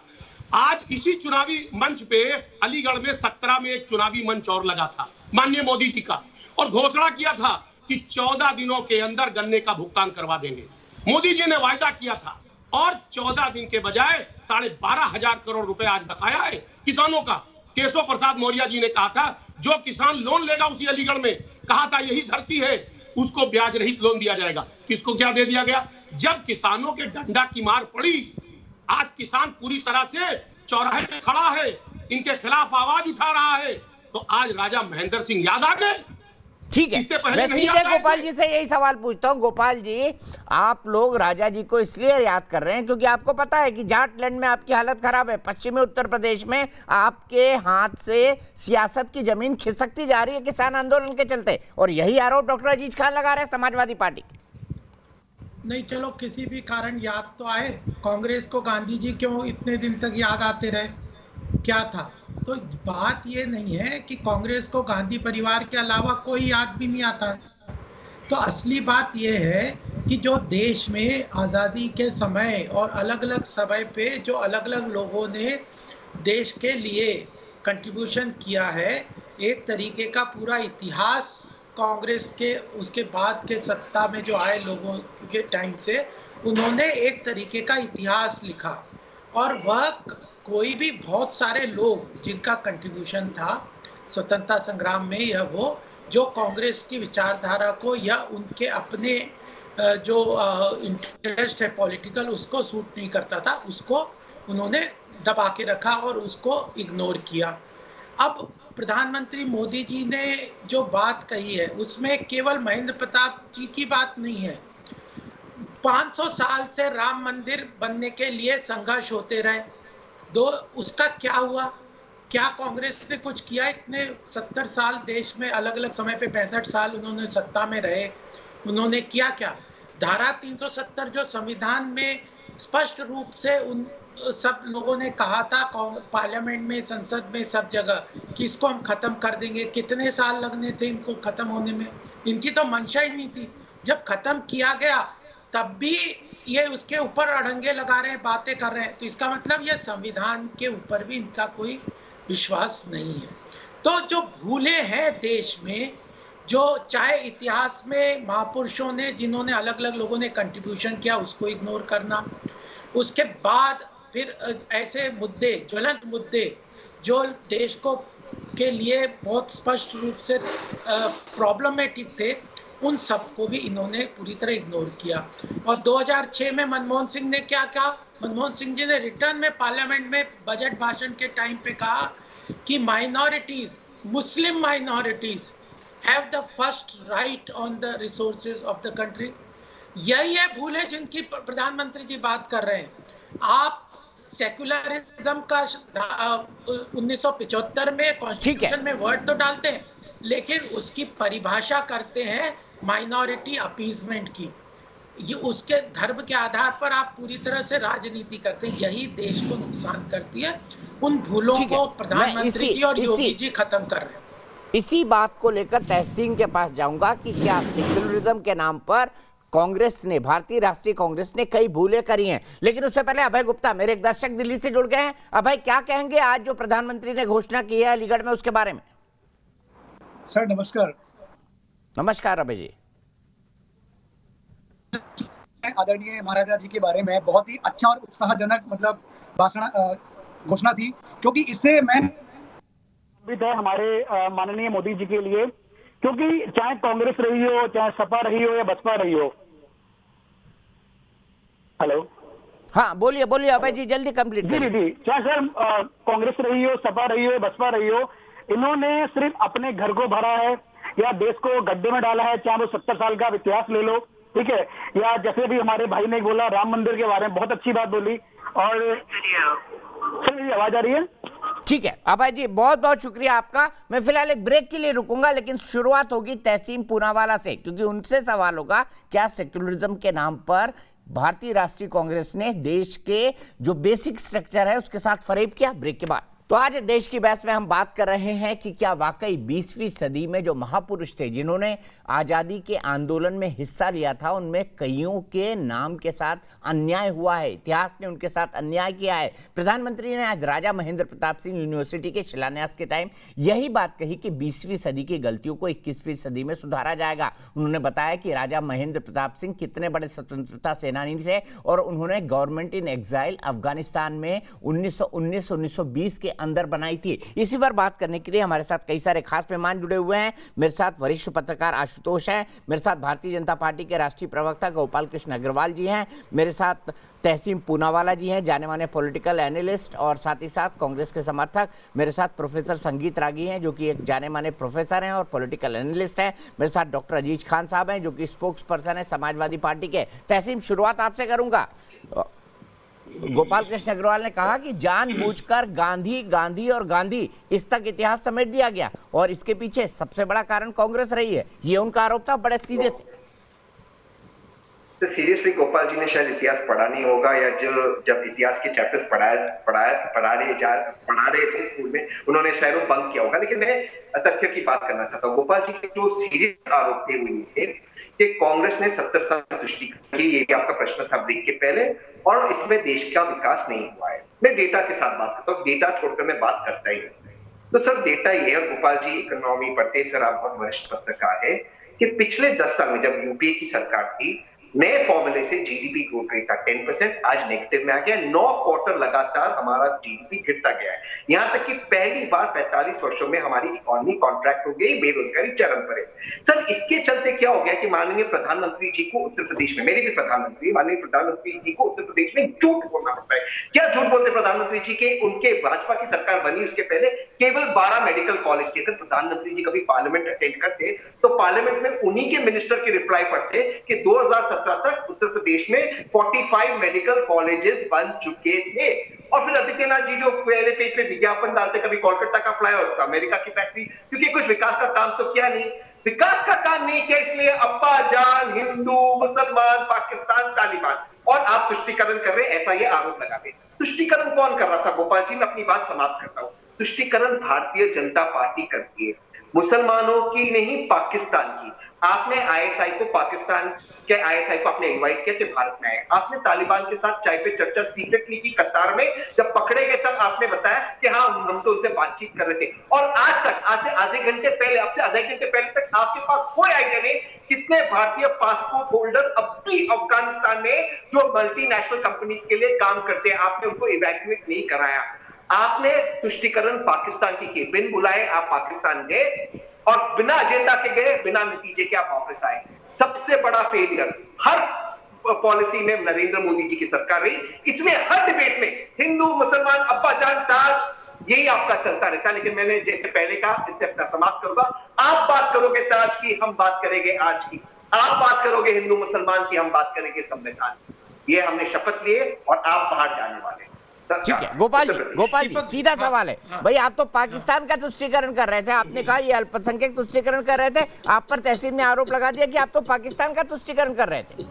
आज इसी चुनावी मंच पे अलीगढ़ में 17 में एक चुनावी मंच और लगा था माननीय मोदी जी का, और घोषणा किया था कि 14 दिनों के अंदर गन्ने का भुगतान करवा देंगे। मोदी जी ने वायदा किया था, और 14 दिन के बजाय 12,500 करोड़ रुपए आज बकाया है किसानों का। केशव प्रसाद मौर्य जी ने कहा था जो किसान लोन लेगा उसी अलीगढ़ में, कहा था यही धरती है, उसको ब्याज रहित लोन दिया जाएगा। किसको क्या दे दिया गया? जब किसानों के डंडा की मार पड़ी, आज किसान पूरी तरह से चौराहे पे खड़ा है, इनके खिलाफ आवाज उठा रहा है, तो आज राजा महेंद्र सिंह याद आ गए। ठीक है, मैं सीधे गोपाल जी से यही सवाल पूछता हूं। गोपाल जी, आप लोग राजा जी को इसलिए याद कर रहे हैं क्योंकि आपको पता है कि झारखंड में आपकी हालत खराब है, पश्चिमी उत्तर प्रदेश में आपके हाथ से सियासत की जमीन खिसकती जा रही है किसान आंदोलन के चलते, और यही आरोप डॉक्टर अजीज खान लगा रहे हैं समाजवादी पार्टी। नहीं, चलो किसी भी कारण याद तो आए। कांग्रेस को गांधी जी क्यों इतने दिन तक याद आते रहे, क्या था? तो बात ये नहीं है कि कांग्रेस को गांधी परिवार के अलावा कोई याद भी नहीं आता। तो असली बात ये है कि जो देश में आज़ादी के समय और अलग अलग समय पे जो अलग अलग लोगों ने देश के लिए कंट्रीब्यूशन किया है, एक तरीके का पूरा इतिहास कांग्रेस के उसके बाद के सत्ता में जो आए लोगों के टाइम से उन्होंने एक तरीके का इतिहास लिखा। और वह कोई भी बहुत सारे लोग जिनका कंट्रीब्यूशन था स्वतंत्रता संग्राम में, यह वो जो कांग्रेस की विचारधारा को या उनके अपने जो इंटरेस्ट है पॉलिटिकल उसको सूट नहीं करता था, उसको उन्होंने दबा के रखा और उसको इग्नोर किया। अब प्रधानमंत्री मोदी जी ने जो बात कही है उसमें केवल महेंद्र प्रताप जी की बात नहीं है। 500 साल से राम मंदिर बनने के लिए संघर्ष होते रहे, उसका क्या हुआ? क्या कांग्रेस ने कुछ किया? इतने 70 साल देश में अलग अलग समय पे 65 साल उन्होंने सत्ता में रहे, उन्होंने किया क्या? धारा 370 जो संविधान में स्पष्ट रूप से उन सब लोगों ने कहा था पार्लियामेंट में, संसद में, सब जगह कि इसको हम खत्म कर देंगे। कितने साल लगने थे इनको खत्म होने में? इनकी तो मंशा ही नहीं थी। जब खत्म किया गया तब भी ये उसके ऊपर अड़ंगे लगा रहे हैं, बातें कर रहे हैं। तो इसका मतलब ये संविधान के ऊपर भी इनका कोई विश्वास नहीं है। तो जो भूले हैं देश में, जो चाहे इतिहास में महापुरुषों ने जिन्होंने अलग अलग लोगों ने कंट्रीब्यूशन किया उसको इग्नोर करना, उसके बाद फिर ऐसे मुद्दे, ज्वलंत मुद्दे जो देश को के लिए बहुत स्पष्ट रूप से प्रॉब्लमेटिक थे, उन सबको भी इन्होंने पूरी तरह इग्नोर किया। और 2006 में मनमोहन सिंह ने क्या कहा? मनमोहन सिंह जी ने रिटर्न में पार्लियामेंट में बजट भाषण के टाइम पे कहा कि minorities, Muslim minorities have the first right on the resources of the country. यही है भूल है जिनकी प्रधानमंत्री जी बात कर रहे हैं। आप सेक्युलरिज्म का 1975 में कॉन्स्टिट्यूशन में वर्ड तो डालते हैं, लेकिन उसकी परिभाषा करते हैं माइनॉरिटी अपीजमेंट की। ये उसके धर्म के आधार पर आप पूरी तरह से राजनीति करते हैं, यही देश को नुकसान करती है। उन भूलों को प्रधानमंत्री जी और योगी जी खत्म कर रहे हैं। इसी बात को लेकर तहसीन के पास जाऊंगा कि क्या सेक्युलरिज्म के नाम पर कांग्रेस ने, भारतीय राष्ट्रीय कांग्रेस ने कई भूलें करी हैं। लेकिन उससे पहले अभय गुप्ता, मेरे एक दर्शक दिल्ली से जुड़ गए हैं। अभय, क्या कहेंगे आज जो प्रधानमंत्री ने घोषणा की है अलीगढ़ में, उसके बारे में? सर नमस्कार। नमस्कार अभय जी। आदरणीय महाराजा जी के बारे में बहुत ही अच्छा और उत्साहजनक मतलब भाषण घोषणा थी, क्योंकि इससे मैं है हमारे माननीय मोदी जी के लिए, क्योंकि चाहे कांग्रेस रही हो, चाहे सपा रही हो या बसपा रही हो। हेलो, हाँ बोलिए बोलिए अभय जी, जल्दी कंप्लीट जी जी। चाहे सर कांग्रेस रही हो, सपा रही हो, बसपा रही हो, इन्होंने सिर्फ अपने घर को भरा है या देश को गड्ढे में डाला है। चाहे वो 70 साल का इतिहास ले लो, ठीक है, या जैसे भी हमारे भाई ने बोला राम मंदिर के बारे में, बहुत अच्छी बात बोली। और सर मेरी आवाज आ रही है? ठीक है अभय जी, बहुत बहुत शुक्रिया आपका। मैं फिलहाल एक ब्रेक के लिए रुकूंगा, लेकिन शुरुआत होगी तहसीन पूनावाला से, क्योंकि उनसे सवाल होगा क्या सेक्युलरिज्म के नाम पर भारतीय राष्ट्रीय कांग्रेस ने देश के जो बेसिक स्ट्रक्चर है उसके साथ फरेब किया। ब्रेक के बाद तो आज देश की बहस में हम बात कर रहे हैं कि क्या वाकई 20वीं सदी में जो महापुरुष थे जिन्होंने आजादी के आंदोलन में हिस्सा लिया था, उनमें कईयों के नाम के साथ अन्याय हुआ है, इतिहास ने उनके साथ अन्याय किया है। प्रधानमंत्री ने आज राजा महेंद्र प्रताप सिंह यूनिवर्सिटी के शिलान्यास के टाइम यही बात कही कि 20वीं सदी की गलतियों को 21वीं सदी में सुधारा जाएगा। उन्होंने बताया कि राजा महेंद्र प्रताप सिंह कितने बड़े स्वतंत्रता सेनानी थे और उन्होंने गवर्नमेंट इन एग्जाइल अफगानिस्तान में 1919-1920 के अंदर बनाई थी। इसी पर बात करने के लिए हमारे साथ कई सारे खास मेहमान जुड़े हुए हैं। मेरे साथ वरिष्ठ पत्रकार आशुतोष हैं, मेरे साथ भारतीय जनता पार्टी के राष्ट्रीय प्रवक्ता गोपाल कृष्ण अग्रवाल जी हैं, मेरे साथ तहसीन पूनावाला जी हैं, जाने माने पॉलिटिकल एनालिस्ट, और साथ ही साथ कांग्रेस के समर्थक मेरे साथ प्रोफेसर संगीत रागी हैं जो कि एक जाने माने प्रोफेसर हैं और पॉलिटिकल एनालिस्ट हैं। मेरे साथ डॉक्टर अजीज खान साहब हैं जो कि स्पोक्स पर्सन है समाजवादी पार्टी के। तहसीन, शुरुआत आपसे करूंगा। गोपाल कृष्ण अग्रवाल ने कहा कि जानबूझकर गांधी गांधी और गांधी इस तक इतिहास समेट दिया गया और इसके पीछे सबसे बड़ा कारण कांग्रेस रही है, ये उनका आरोप था बड़े सीधे से। तो सीरियसली गोपाल जी ने शायद इतिहास पढ़ा नहीं होगा, या जब इतिहास के चैप्टर्स पढ़ा रहे थे स्कूल में, उन्होंने शायद वो बंक किया होगा। लेकिन मैं तथ्य की बात करना चाहता हूँ। गोपाल जी के जो सीरियस आरोप थे वो थे कि कांग्रेस ने 70 साल तुष्टि की, ये आपका प्रश्न था ब्रेक के पहले, और इसमें देश का विकास नहीं हुआ है। मैं डेटा के साथ बात करता हूँ, डेटा छोड़कर मैं बात करता ही नहीं। तो सर डेटा ये, और गोपाल जी इकोनॉमी पढ़ते सर, आप बहुत वरिष्ठ पत्रकार है, कि पिछले 10 साल में जब यूपीए की सरकार थी, नए फॉर्मूले से जीडीपी ग्रोथ रेट था 10%, आज नेगेटिव में आ गया। 9 क्वार्टर लगातार हमारा जीडीपी गिरता गया है। यहां तक कि पहली बार 45 वर्षों में हमारी इकोनॉमी कॉन्ट्रैक्ट हो गई, बेरोजगारी चरम पर है। सर इसके चलते क्या हो गया कि माननीय प्रधानमंत्री जी को उत्तर प्रदेश में, मेरे भी प्रधानमंत्री, माननीय प्रधानमंत्री जी को उत्तर प्रदेश में झूठ बोलना पड़ता है। क्या झूठ बोलते प्रधानमंत्री जी के? उनके भाजपा की सरकार बनी उसके पहले केवल 12 मेडिकल कॉलेज थे। अगर प्रधानमंत्री जी कभी पार्लियामेंट अटेंड करते तो पार्लियामेंट में उन्हीं के मिनिस्टर की रिप्लाई पढ़ते कि 2017 तक उत्तर प्रदेश में 45 मेडिकल कॉलेजेस बन चुके थे। और फिर आदित्यनाथ जी जो पहले पेज पे विज्ञापन डालते, कभी कोलकाता का फ्लाईओवर, अमेरिका की फैक्ट्री, क्योंकि कुछ विकास का काम तो किया नहीं, विकास का काम नहीं किया, इसलिए अब्बा जान, हिंदू, मुसलमान, पाकिस्तान, तालिबान, और आप तुष्टीकरण कर रहे, ऐसा ये आरोप लगा रहे। तुष्टीकरण कौन कर रहा था गोपाल जी? मैं अपनी बात समाप्त करता हूं। तुष्टीकरण भारतीय जनता पार्टी करती है, मुसलमानों की नहीं, पाकिस्तान की। आपने आईएसआई को, पाकिस्तान के आईएसआई को आपने इनवाइट किया कि भारत में आए। आपने तालिबान के साथ चाय पे चर्चा सीक्रेटली की कतार में, जब पकड़े गए तब आपने बताया कि हाँ हम तो उनसे बातचीत कर रहे थे। और आज तक, आज से आधे घंटे पहले, अब से आधे घंटे पहले तक आपके पास कोई आइडिया नहीं कितने भारतीय पासपोर्ट होल्डर अब भी अफगानिस्तान में जो मल्टीनेशनल कंपनीज के लिए काम करते हैं, आपने उनको इवैक्यूएट नहीं कराया। आपने तुष्टीकरण पाकिस्तान की बिन बुलाए आप पाकिस्तान गए और बिना एजेंडा के गए, बिना नतीजे के आप वापस आए। सबसे बड़ा फेलियर हर पॉलिसी में नरेंद्र मोदी जी की सरकार रही। इसमें हर डिबेट में हिंदू, मुसलमान, अब्बा जान, ताज, यही आपका चलता रहता है। लेकिन मैंने जैसे पहले कहा, इससे अपना समाप्त करूंगा, आप बात करोगे ताज की, हम बात करेंगे आज की। आप बात करोगे हिंदू मुसलमान की, हम बात करेंगे संविधान की। ये हमने शपथ लिए और आप बाहर जाने वाले। ठीक है गोपाल जी, सीधा सवाल है भाई, आप तो पाकिस्तान का तुष्टीकरण कर रहे थे, आपने कहा ये अल्पसंख्यक तुष्टीकरण कर रहे थे, आप पर तहसीन ने आरोप लगा दिया कि आप तो पाकिस्तान का तुष्टीकरण कर रहे थे।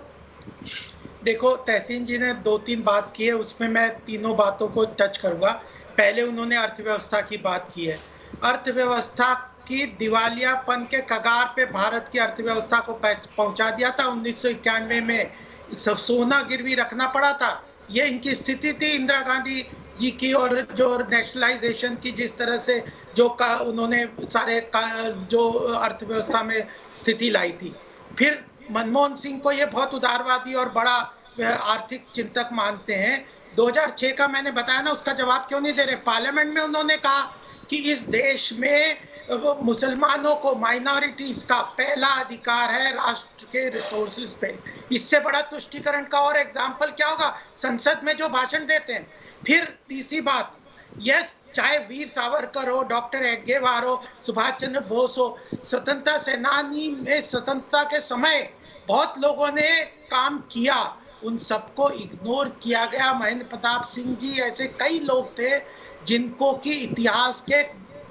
देखो तहसीन जी ने 2-3 बात की है, उसमें मैं तीनों बातों को टच करूंगा। पहले उन्होंने अर्थव्यवस्था की बात की है। अर्थव्यवस्था की दिवालियापन के कगार पे भारत की अर्थव्यवस्था को पहुंचा दिया था। 1991 में सोना गिरवी रखना पड़ा था। ये इनकी स्थिति थी इंदिरा गांधी जी की, और जो नेशनलाइजेशन की जिस तरह से जो उन्होंने सारे जो अर्थव्यवस्था में स्थिति लाई थी। फिर मनमोहन सिंह को ये बहुत उदारवादी और बड़ा आर्थिक चिंतक मानते हैं। 2006 का मैंने बताया ना, उसका जवाब क्यों नहीं दे रहे? पार्लियामेंट में उन्होंने कहा कि इस देश में मुसलमानों को, माइनॉरिटीज का पहला अधिकार है राष्ट्र के रिसोर्सेज पे। इससे बड़ा तुष्टीकरण का और एग्जाम्पल क्या होगा? संसद में जो भाषण देते हैं। फिर तीसरी बात, यह चाहे वीर सावरकर हो, डॉक्टर एग्गेवार हो, सुभाष चंद्र बोस हो, स्वतंत्रता सेनानी में स्वतंत्रता के समय बहुत लोगों ने काम किया, उन सबको इग्नोर किया गया। महेंद्र प्रताप सिंह जी ऐसे कई लोग थे जिनको कि इतिहास के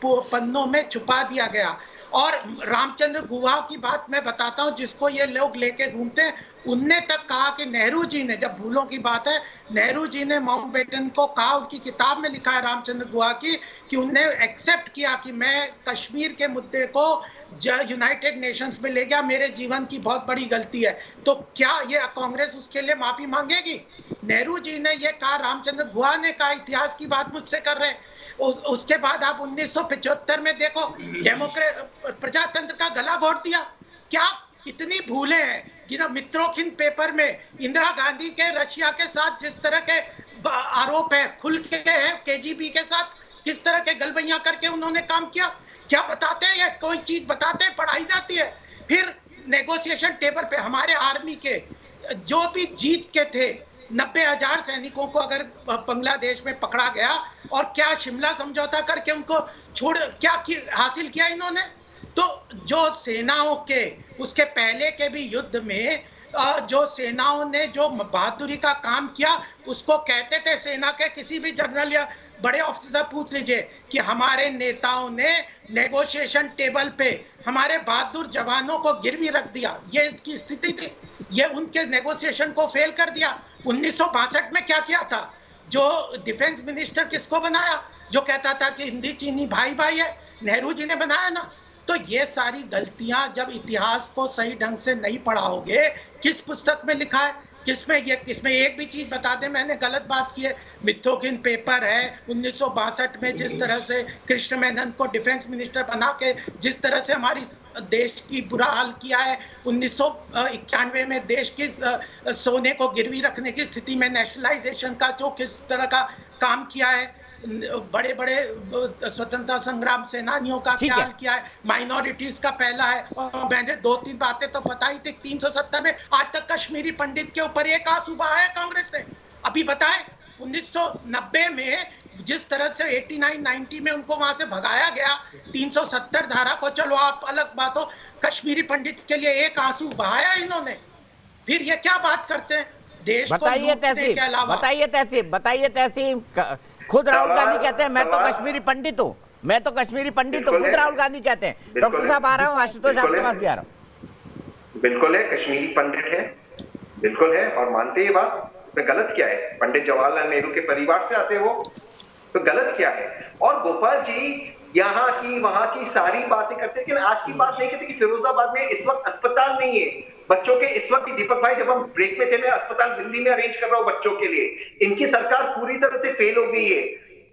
पन्नों में छुपा दिया गया। और रामचंद्र गुहा की बात मैं बताता हूं, जिसको ये लोग लेके घूमते हैं। उनने तक कहा कि नेहरू जी ने, जब भूलों की बात है, नेहरू जी ने माउंटबेटन को कहा, उनकी किताब में लिखा है रामचंद्र गुहा की, कि उनने एक्सेप्ट किया कि मैं कश्मीर के मुद्दे को यूनाइटेड नेशंस में ले गया, मेरे जीवन की बहुत बड़ी गलती है। तो क्या ये कांग्रेस उसके लिए माफी मांगेगी? नेहरू जी ने ये कहा, रामचंद्र गुहा ने कहा, इतिहास की बात मुझसे कर रहे। उसके बाद आप 1975 में देखो, प्रजातंत्र का गला घोट दिया। क्या कितनी भूलें हैं कि ना, मित्रोखिन पेपर में इंदिरा गांधी के रशिया के साथ जिस तरह के आरोप है, खुल के हैं, केजीबी के साथ किस तरह के गलबैया करके उन्होंने काम किया। क्या बताते हैं? या कोई चीज बताते हैं, पढ़ाई जाती है। फिर नेगोशिएशन टेबल पे हमारे आर्मी के जो भी जीत के थे, 90,000 सैनिकों को अगर बांग्लादेश में पकड़ा गया, और क्या शिमला समझौता करके उनको छोड़, क्या हासिल किया इन्होंने? तो जो सेनाओं के, उसके पहले के भी युद्ध में जो सेनाओं ने जो बहादुरी का काम किया, उसको कहते थे, सेना के किसी भी जनरल या बड़े ऑफिसर पूछ लीजिए कि हमारे नेताओं ने नेगोशिएशन टेबल पे हमारे बहादुर जवानों को गिरवी रख दिया। ये इसकी स्थिति थी। ये उनके नेगोशिएशन को फेल कर दिया। 1962 में क्या किया था? जो डिफेंस मिनिस्टर किसको बनाया? जो कहता था कि हिंदी चीनी भाई भाई है, नेहरू जी ने बनाया ना। तो ये सारी गलतियां, जब इतिहास को सही ढंग से नहीं पढ़ाओगे, किस पुस्तक में लिखा है? किसमें एक भी चीज बता दे मैंने गलत बात की है। मिथोकिन पेपर है 1962 में, जिस तरह से कृष्ण मेनन को डिफेंस मिनिस्टर बना के जिस तरह से हमारी देश की बुरा हाल किया है, 1991 में देश के सोने को गिरवी रखने की स्थिति में नेशनलाइजेशन का जो किस तरह का काम किया है, बड़े बड़े स्वतंत्रता संग्राम सेनानियों का क्या हाल किया है, माइनॉरिटीज का पहला है। और मैंने 2-3 बातें तो बताई थी 370 में, आज तक कश्मीरी पंडित के ऊपर एक आंसू बहाया है कांग्रेस ने। अभी बताएं 1990 में जिस तरह से 89-90 में उनको वहां से भगाया गया 370 धारा को, चलो आप अलग बात हो, कश्मीरी पंडित के लिए एक आंसू बहाया इन्होंने। फिर ये क्या बात करते हैं देश को लूटने के अलावा। बताइए तहसीन, खुद राहुल गांधी कहते हैं मैं तो कश्मीरी पंडित हूँ, मैं तो कश्मीरी पंडित हूँ, खुद राहुल गांधी कहते हैं। डॉक्टर साहब आ रहा हूँ, आशुतोष आपके पास भी आ रहा हूँ। बिल्कुल है, कश्मीरी पंडित है, बिल्कुल है, और मानते ये बात, इसमें गलत क्या है? पंडित जवाहरलाल नेहरू के परिवार से आते हो तो गलत क्या है? और गोपाल जी यहाँ की वहां की सारी बातें करते हैं, लेकिन आज की बात नहीं कहते कि फिरोजाबाद में इस वक्त अस्पताल नहीं है बच्चों के। इस वक्त दीपक भाई, जब हम ब्रेक में थे, मैं अस्पताल दिल्ली में अरेंज कर रहा हूँ बच्चों के लिए। इनकी सरकार पूरी तरह से फेल हो गई है,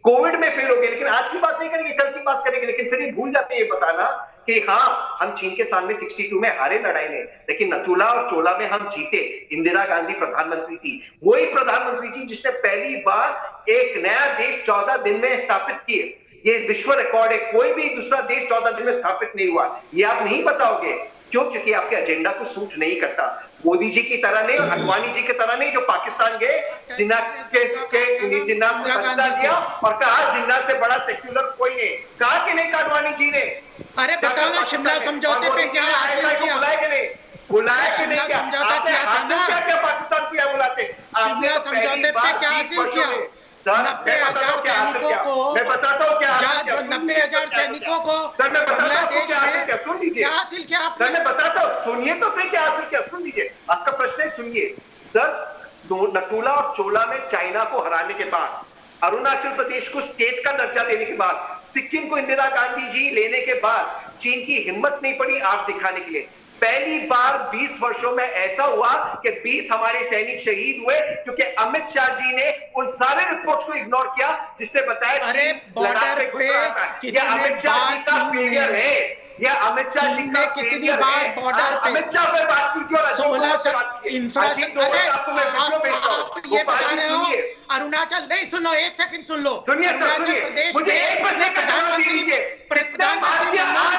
कोविड में फेल हो गई, लेकिन आज की बात नहीं करेंगे, कल की बात करेंगे। लेकिन फिर ये भूल जाते हैं ये बताना कि हाँ, हम चीन के सामने 62 में हारे लड़ाई में, लेकिन नथुला और चोला में हम जीते। इंदिरा गांधी प्रधानमंत्री थी, वही प्रधानमंत्री थी जिसने पहली बार एक नया देश 14 दिन में स्थापित किए। ये विश्व रिकॉर्ड है, कोई भी दूसरा देश 14 दिन में स्थापित नहीं हुआ। ये आप नहीं बताओगे, क्यों? क्योंकि आपके एजेंडा को सूट नहीं करता। मोदी जी की तरह नहीं और अडवाणी जी की तरह नहीं, जो पाकिस्तान गए, जिन्ना को सजदा दिया और कहा जिन्ना से बड़ा सेक्युलर कोई नहीं। कहा कि नहीं अडवाणी जी ने? अरे बताना, शिमला समझौते पे क्या हासिल किया? बुलाए कि नहीं? बुलाया कि नहीं? क्या पाकिस्तान को क्या बुलाते? शिमला समझौते पे क्या हासिल किया? 90,000 सैनिकों को, मैं बताता हूँ क्या 90,000 सैनिकों को सर, मैं बताता हूँ क्या हासिल किया, सुन लीजिए। क्या हासिल किया आपने? सर मैं बताता हूँ, सुनिए तो सही क्या हासिल किया, सुन लीजिए। आपका प्रश्न है, सुनिए सर। नटुला और चोला में चाइना को हराने के बाद, अरुणाचल प्रदेश को स्टेट का दर्जा देने के बाद, सिक्किम को इंदिरा गांधी जी लेने के बाद चीन की हिम्मत नहीं पड़ी आग दिखाने के लिए। पहली बार 20 वर्षों में ऐसा हुआ कि 20 हमारे सैनिक शहीद हुए, क्योंकि अमित शाह जी ने उन सारे रिपोर्ट्स को इग्नोर किया जिसने बताया अरे बॉर्डर पे ये अमित शाह जी का फेलियर है। या अमित शाह जी ने कितनी बार बॉर्डर पे अमित शाह पे बात की और 16 इंफ्रास्ट्रक्चर। ये बता रहे हो अरुणाचल नहीं? सुनो, एक सेकंड सुन लो। सुनिए प्रदेश मुझे एक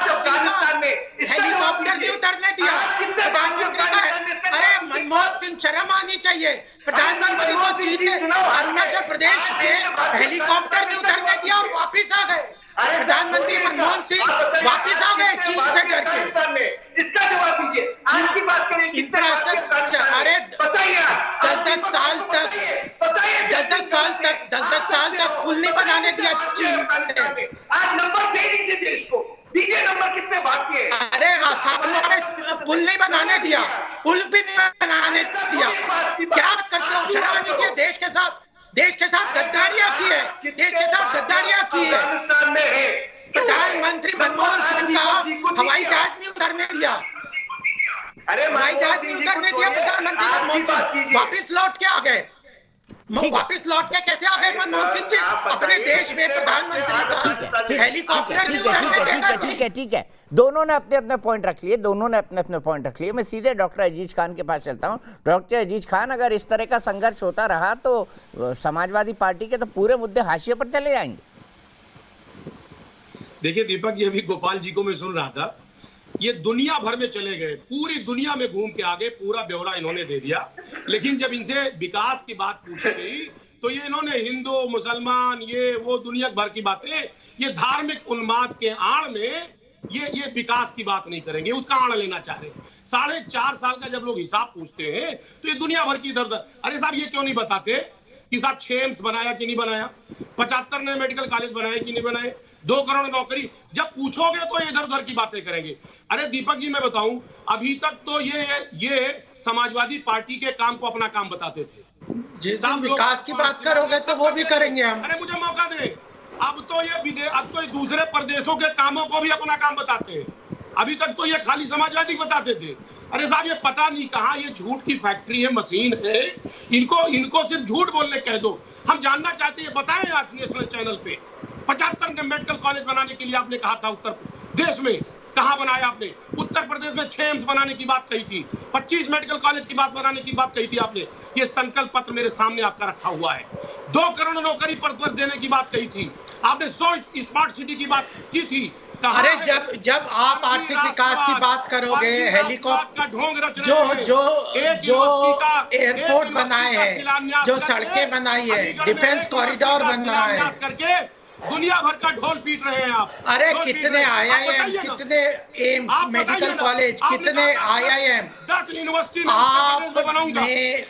अफगानिस्तान में हेलीकॉप्टर नहीं उतरने दिया प्रधानमंत्री। अरे मनमोहन सिंह, शर्म आनी चाहिए। प्रधानमंत्री को चीन ने अरुणाचल प्रदेश में हेलीकॉप्टर नहीं उतरने दिया और वापिस आ गए। प्रधानमंत्री मनमोहन सिंह वापिस आ गए चीन से डर के। इसका जवाब दीजिए। आज की बात करें इंफ्रास्ट्रक्चर। अरे बताइए, 10-10 साल तक पुल नहीं बनाने दिया चीन। आज नंबर दे दीजिए देश को, दीजिए नंबर कितने बाकी है। अरे सालों में पुल नहीं बनाने दिया, पुल भी नहीं बनाने दिया। क्या करते हो? शर्म नीचे। देश के साथ गद्दारियां की है, देश के साथ गद्दारियां की है। अफगानिस्तान में है प्रधानमंत्री मनमोहन सिंह का हवाई जहाज नहीं उतरने दिया। अरे हवाई जहाज नहीं उतरने दिया प्रधानमंत्री मनमोहन सिंह। वापिस लौट के आ गए। वापिस लौट के कैसे आ गए मनमोहन सिंह जी? अपने देश में प्रधानमंत्री का हेलीकॉप्टर। ठीक है, दोनों ने अपने अपने पॉइंट रख लिए, मैं सीधे डॉक्टर अजीज खान के पास चलता हूँ। डॉक्टर अजीज खान, अगर इस तरह का संघर्ष होता रहा तो समाजवादी पार्टी के तो पूरे मुद्दे हाशिए पर चले जाएंगे। देखिए दीपक, ये भी गोपाल जी को मैं सुन रहा था, ये दुनिया भर में चले गए, पूरी दुनिया में घूम के आगे पूरा ब्यौरा इन्होंने दे दिया। लेकिन जब इनसे विकास की बात पूछी गई तो ये इन्होंने हिंदू मुसलमान ये वो दुनिया भर की बातें, ये धार्मिक उन्माद के आड़ में ये विकास की बात नहीं करेंगे, उसका आड़ लेना चाह रहे। 4.5 साल का जब लोग हिसाब पूछते हैं तो ये दुनिया भर की इधर उधर। अरे साहब, ये क्यों नहीं बताते कि साहब 6 एम्स बनाया कि नहीं बनाया, 75 नए मेडिकल कॉलेज बनाए कि नहीं बनाए, 2 करोड़ नौकरी। जब पूछोगे तो इधर उधर की बातें करेंगे। अरे दीपक जी, मैं बताऊं, अभी तक तो ये समाजवादी पार्टी के काम को अपना काम बताते थे। साहब विकास की बात करोगे तो वो भी करेंगे हम। अरे मुझे मौका दें। अब तो ये दूसरे प्रदेशों के कामों को भी अपना काम बताते हैं। अभी तक तो ये खाली समाजवादी बताते थे। अरे साहब, ये पता नहीं कहाँ ये झूठ की फैक्ट्री है, मशीन है। इनको सिर्फ झूठ बोलने कह दो। हम जानना चाहते हैं, बताएं आज नेशनल चैनल पे 75 मेडिकल कॉलेज बनाने के लिए आपने कहा था उत्तर देश में, कहाँ बनाया आपने? उत्तर प्रदेश में 6 एम्स बनाने की बात कही थी, 25 मेडिकल कॉलेज की बात बनाने की बात कही थी आपने। ये संकल्प पत्र मेरे सामने आपका रखा हुआ है। 2 करोड़ नौकरी पर देने की बात कही थी आपने, 100 स्मार्ट सिटी की बात की थी। अरे जब आप आर्थिक विकास की बात करोगे, हेलीकॉप्टर जो एयरपोर्ट बनाए हैं, जो सड़कें बनाई है, डिफेंस कॉरिडोर बना है, करके दुनिया भर का ढोल पीट रहे हैं आप। अरे कितने IIM, कितने एम्स मेडिकल कॉलेज, कितने IIM, 10 यूनिवर्सिटी आपने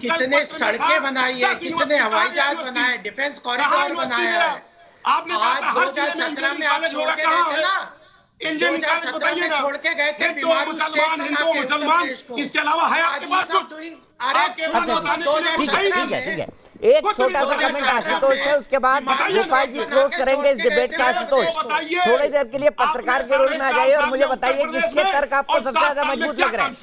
कितने सड़कें बनाई है, कितने हवाई जहाज बनाए, डिफेंस कॉरिडोर बनाया है। आपने आज 2017 में आप छोड़ के गए थे ना, 2017 में छोड़ के गए थे बीमारू मुसलमान, हिंदू मुसलमान, इसके अलावा है आपके पास कुछ? अरे ठीक है, एक छोटा सा कमेंट आशुतोष है, उसके बाद गोपाल जी क्लोज करेंगे इस डिबेट का। आशुतोष, थोड़ी देर के लिए पत्रकार के रोल में आ जाइए और मुझे बताइए किसके तर्क आपको सबसे ज्यादा मजबूत लग रहे हैं।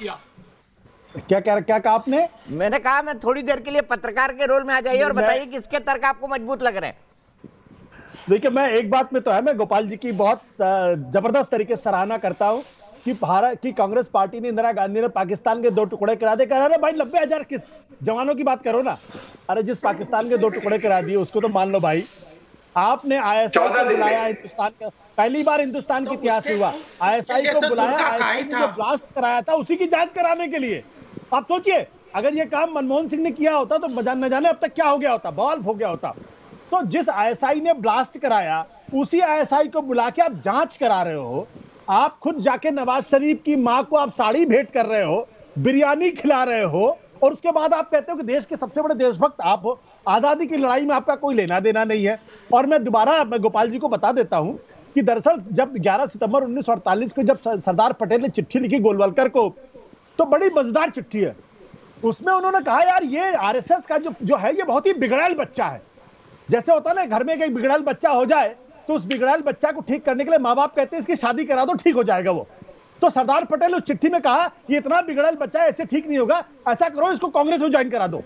क्या कहा आपने? मैंने कहा मैं थोड़ी देर के लिए पत्रकार के रोल में आ जाइए और बताइए किसके तर्क आपको मजबूत लग रहे हैं। देखिए, मैं एक बात में तो है, मैं गोपाल जी की बहुत जबरदस्त तरीके से सराहना करता हूं कि भारत की कांग्रेस पार्टी ने, इंदिरा गांधी ने पाकिस्तान के 2 टुकड़े करा दे। कह रहे भाई 90,000 किस जवानों की बात करो ना। अरे जिस पाकिस्तान के 2 टुकड़े करा दिए उसको तो मान लो भाई। आपने ISI को बुलाया, हिंदुस्तान का पहली बार हिंदुस्तान के इतिहास में हुआ, ISI को बुलाया, ISI ने जो ब्लास्ट कराया था उसी की जांच कराने के लिए। आप सोचिए, अगर ये काम मनमोहन सिंह ने किया होता तो न जाने अब तक क्या हो गया होता, बवाल हो गया होता। तो जिस ISI ने ब्लास्ट कराया उसी ISI को बुला के आप जांच करा रहे हो। आप खुद जाके नवाज शरीफ की मां को आप साड़ी भेंट कर रहे हो, बिरयानी खिला रहे हो, और उसके बाद आप कहते हो कि देश के सबसे बड़े देशभक्त आप हो। आजादी की लड़ाई में आपका कोई लेना देना नहीं है। और मैं गोपाल जी को बता देता हूं कि दरअसल जब 11 सितंबर 1948 को जब सरदार पटेल ने चिट्ठी लिखी गोलवलकर को, तो बड़ी मजेदार चिट्ठी है। उसमें उन्होंने कहा यार ये RSS का जो है ये बहुत ही बिगड़ैल बच्चा है। जैसे होता है ना, घर में एक बिगड़ैल बच्चा हो जाए तो उस बिगड़ैल बच्चा को ठीक करने के लिए माँ बाप कहते हैं इसकी शादी करा दो, ठीक हो जाएगा वो। तो सरदार पटेल उस चिट्ठी में कहा ये इतना बिगड़ैल बच्चा है, ऐसे ठीक नहीं होगा, ऐसा करो इसको कांग्रेस में ज्वाइन करा दो।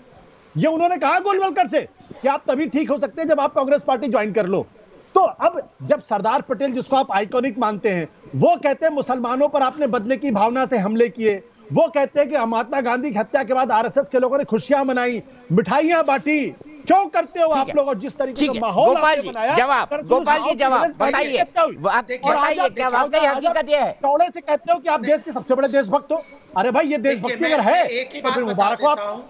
ये उन्होंने कहा गोलवलकर से कि आप तभी ठीक हो सकते हैं जब आप कांग्रेस पार्टी ज्वाइन कर लो। तो अब जब सरदार पटेल, जिसको आप आइकॉनिक मानते हैं, वो कहते हैं मुसलमानों पर आपने बदले की भावना से हमले किए, वो कहते हैं कि महात्मा गांधी की हत्या के बाद RSS के लोगों ने खुशियां मनाई, मिठाइयां बांटी, क्यों करते हो आप लोग? और जिस तरीके से माहौल आपने बनाया, गोपाल जी जवाब बताइए, क्या वाकई हकीकत ये है? चौड़े से कहते हो कि आप देश के सबसे बड़े देशभक्त हो। अरे भाई ये देशभक्ति अगर है तो फिर मुबारक हो आप।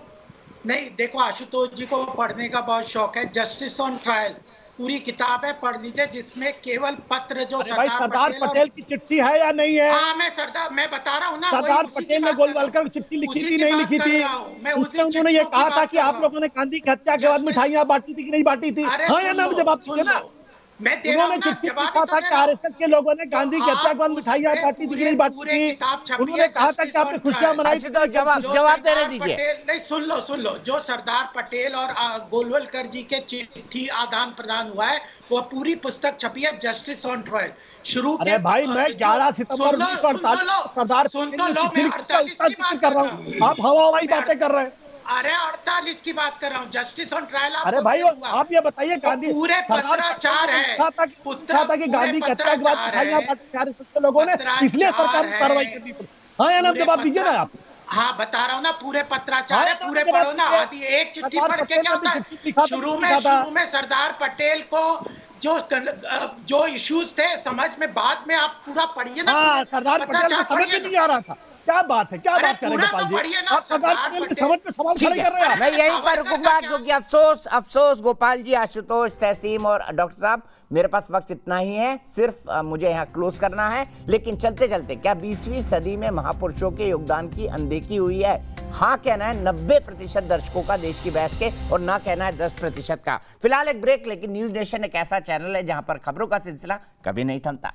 नहीं, देखो आशुतोष जी को पढ़ने का बहुत शौक है। जस्टिस ऑन ट्रायल पूरी किताब है, पढ़ लीजिए, जिसमें केवल पत्र जो सरदार पटेल की चिट्ठी है या नहीं है? हाँ, मैं बता रहा हूँ ना, सरदार पटेल ने गोलवलकर को चिट्ठी लिखी थी, नहीं लिखी थी? उसमें उन्होंने ये कहा था कि आप लोगों ने गांधी की हत्या के बाद मिठाइयां बांटी थी कि नहीं बांटी थी? हाँ या ना जवाब दीजिए ना। उन्होंने चिट्ठी लिखा था कि RSS के लोगों ने गांधी की हत्या के बाद मिठाइयां बांटी थी कि नहीं बांटी थी? उन्होंने कहा था कि आपने खुशियां मनाई थी। तो जवाब दे रहे दीजिए। नहीं, सुन लो, जो सरदार पटेल और गोलवलकर जी के चिट्ठी आदान प्रदान हुआ है वो पूरी पुस्तक छपी है, जस्टिस ऑन ट्रायल। शुरू अरे भाई मैं 11 सितंबर 1948 सरदार कर रहा हूँ, आप हवाई बातें कर रहे हैं। अरे 48 की बात कर रहा हूँ, जस्टिस ऑन ट्रायल। अरे भाई आप ये बताइए, गांधी पूरे पत्राचार है, कि गांधी की हत्या के बाद लोगों ने इसलिए सरकार ने कार्रवाई करनी पड़ी। हाँ या ना जवाब दीजिए ना आप। हाँ, बता रहा हूँ ना, पूरे पत्राचार है, पूरे पढ़ो ना। आदि एक चिट्ठी पढ़ के क्या होता है? शुरू में सरदार पटेल को जो इश्यूज थे समझ में, बाद में आप पूरा पढ़िए ना। सरदार पटेल को समझ में नहीं आ रहा था। क्या बात है, क्या बात कर रहे हैं गोपाल जी? आप सरदार पटेल के समझ पे सवाल खड़े कर रहे हैं। मैं यहीं पर रुकूंगा क्योंकि अफसोस गोपाल जी, आशुतोष, तहसीम और डॉक्टर साहब, मेरे पास वक्त इतना ही है, सिर्फ मुझे यहाँ क्लोज करना है। लेकिन चलते चलते, क्या 20वीं सदी में महापुरुषों के योगदान की अनदेखी हुई है? हाँ कहना है 90% दर्शकों का देश की बहस के, और ना कहना है 10% का। फिलहाल एक ब्रेक, लेकिन न्यूज नेशन एक ऐसा चैनल है जहां पर खबरों का सिलसिला कभी नहीं थमता।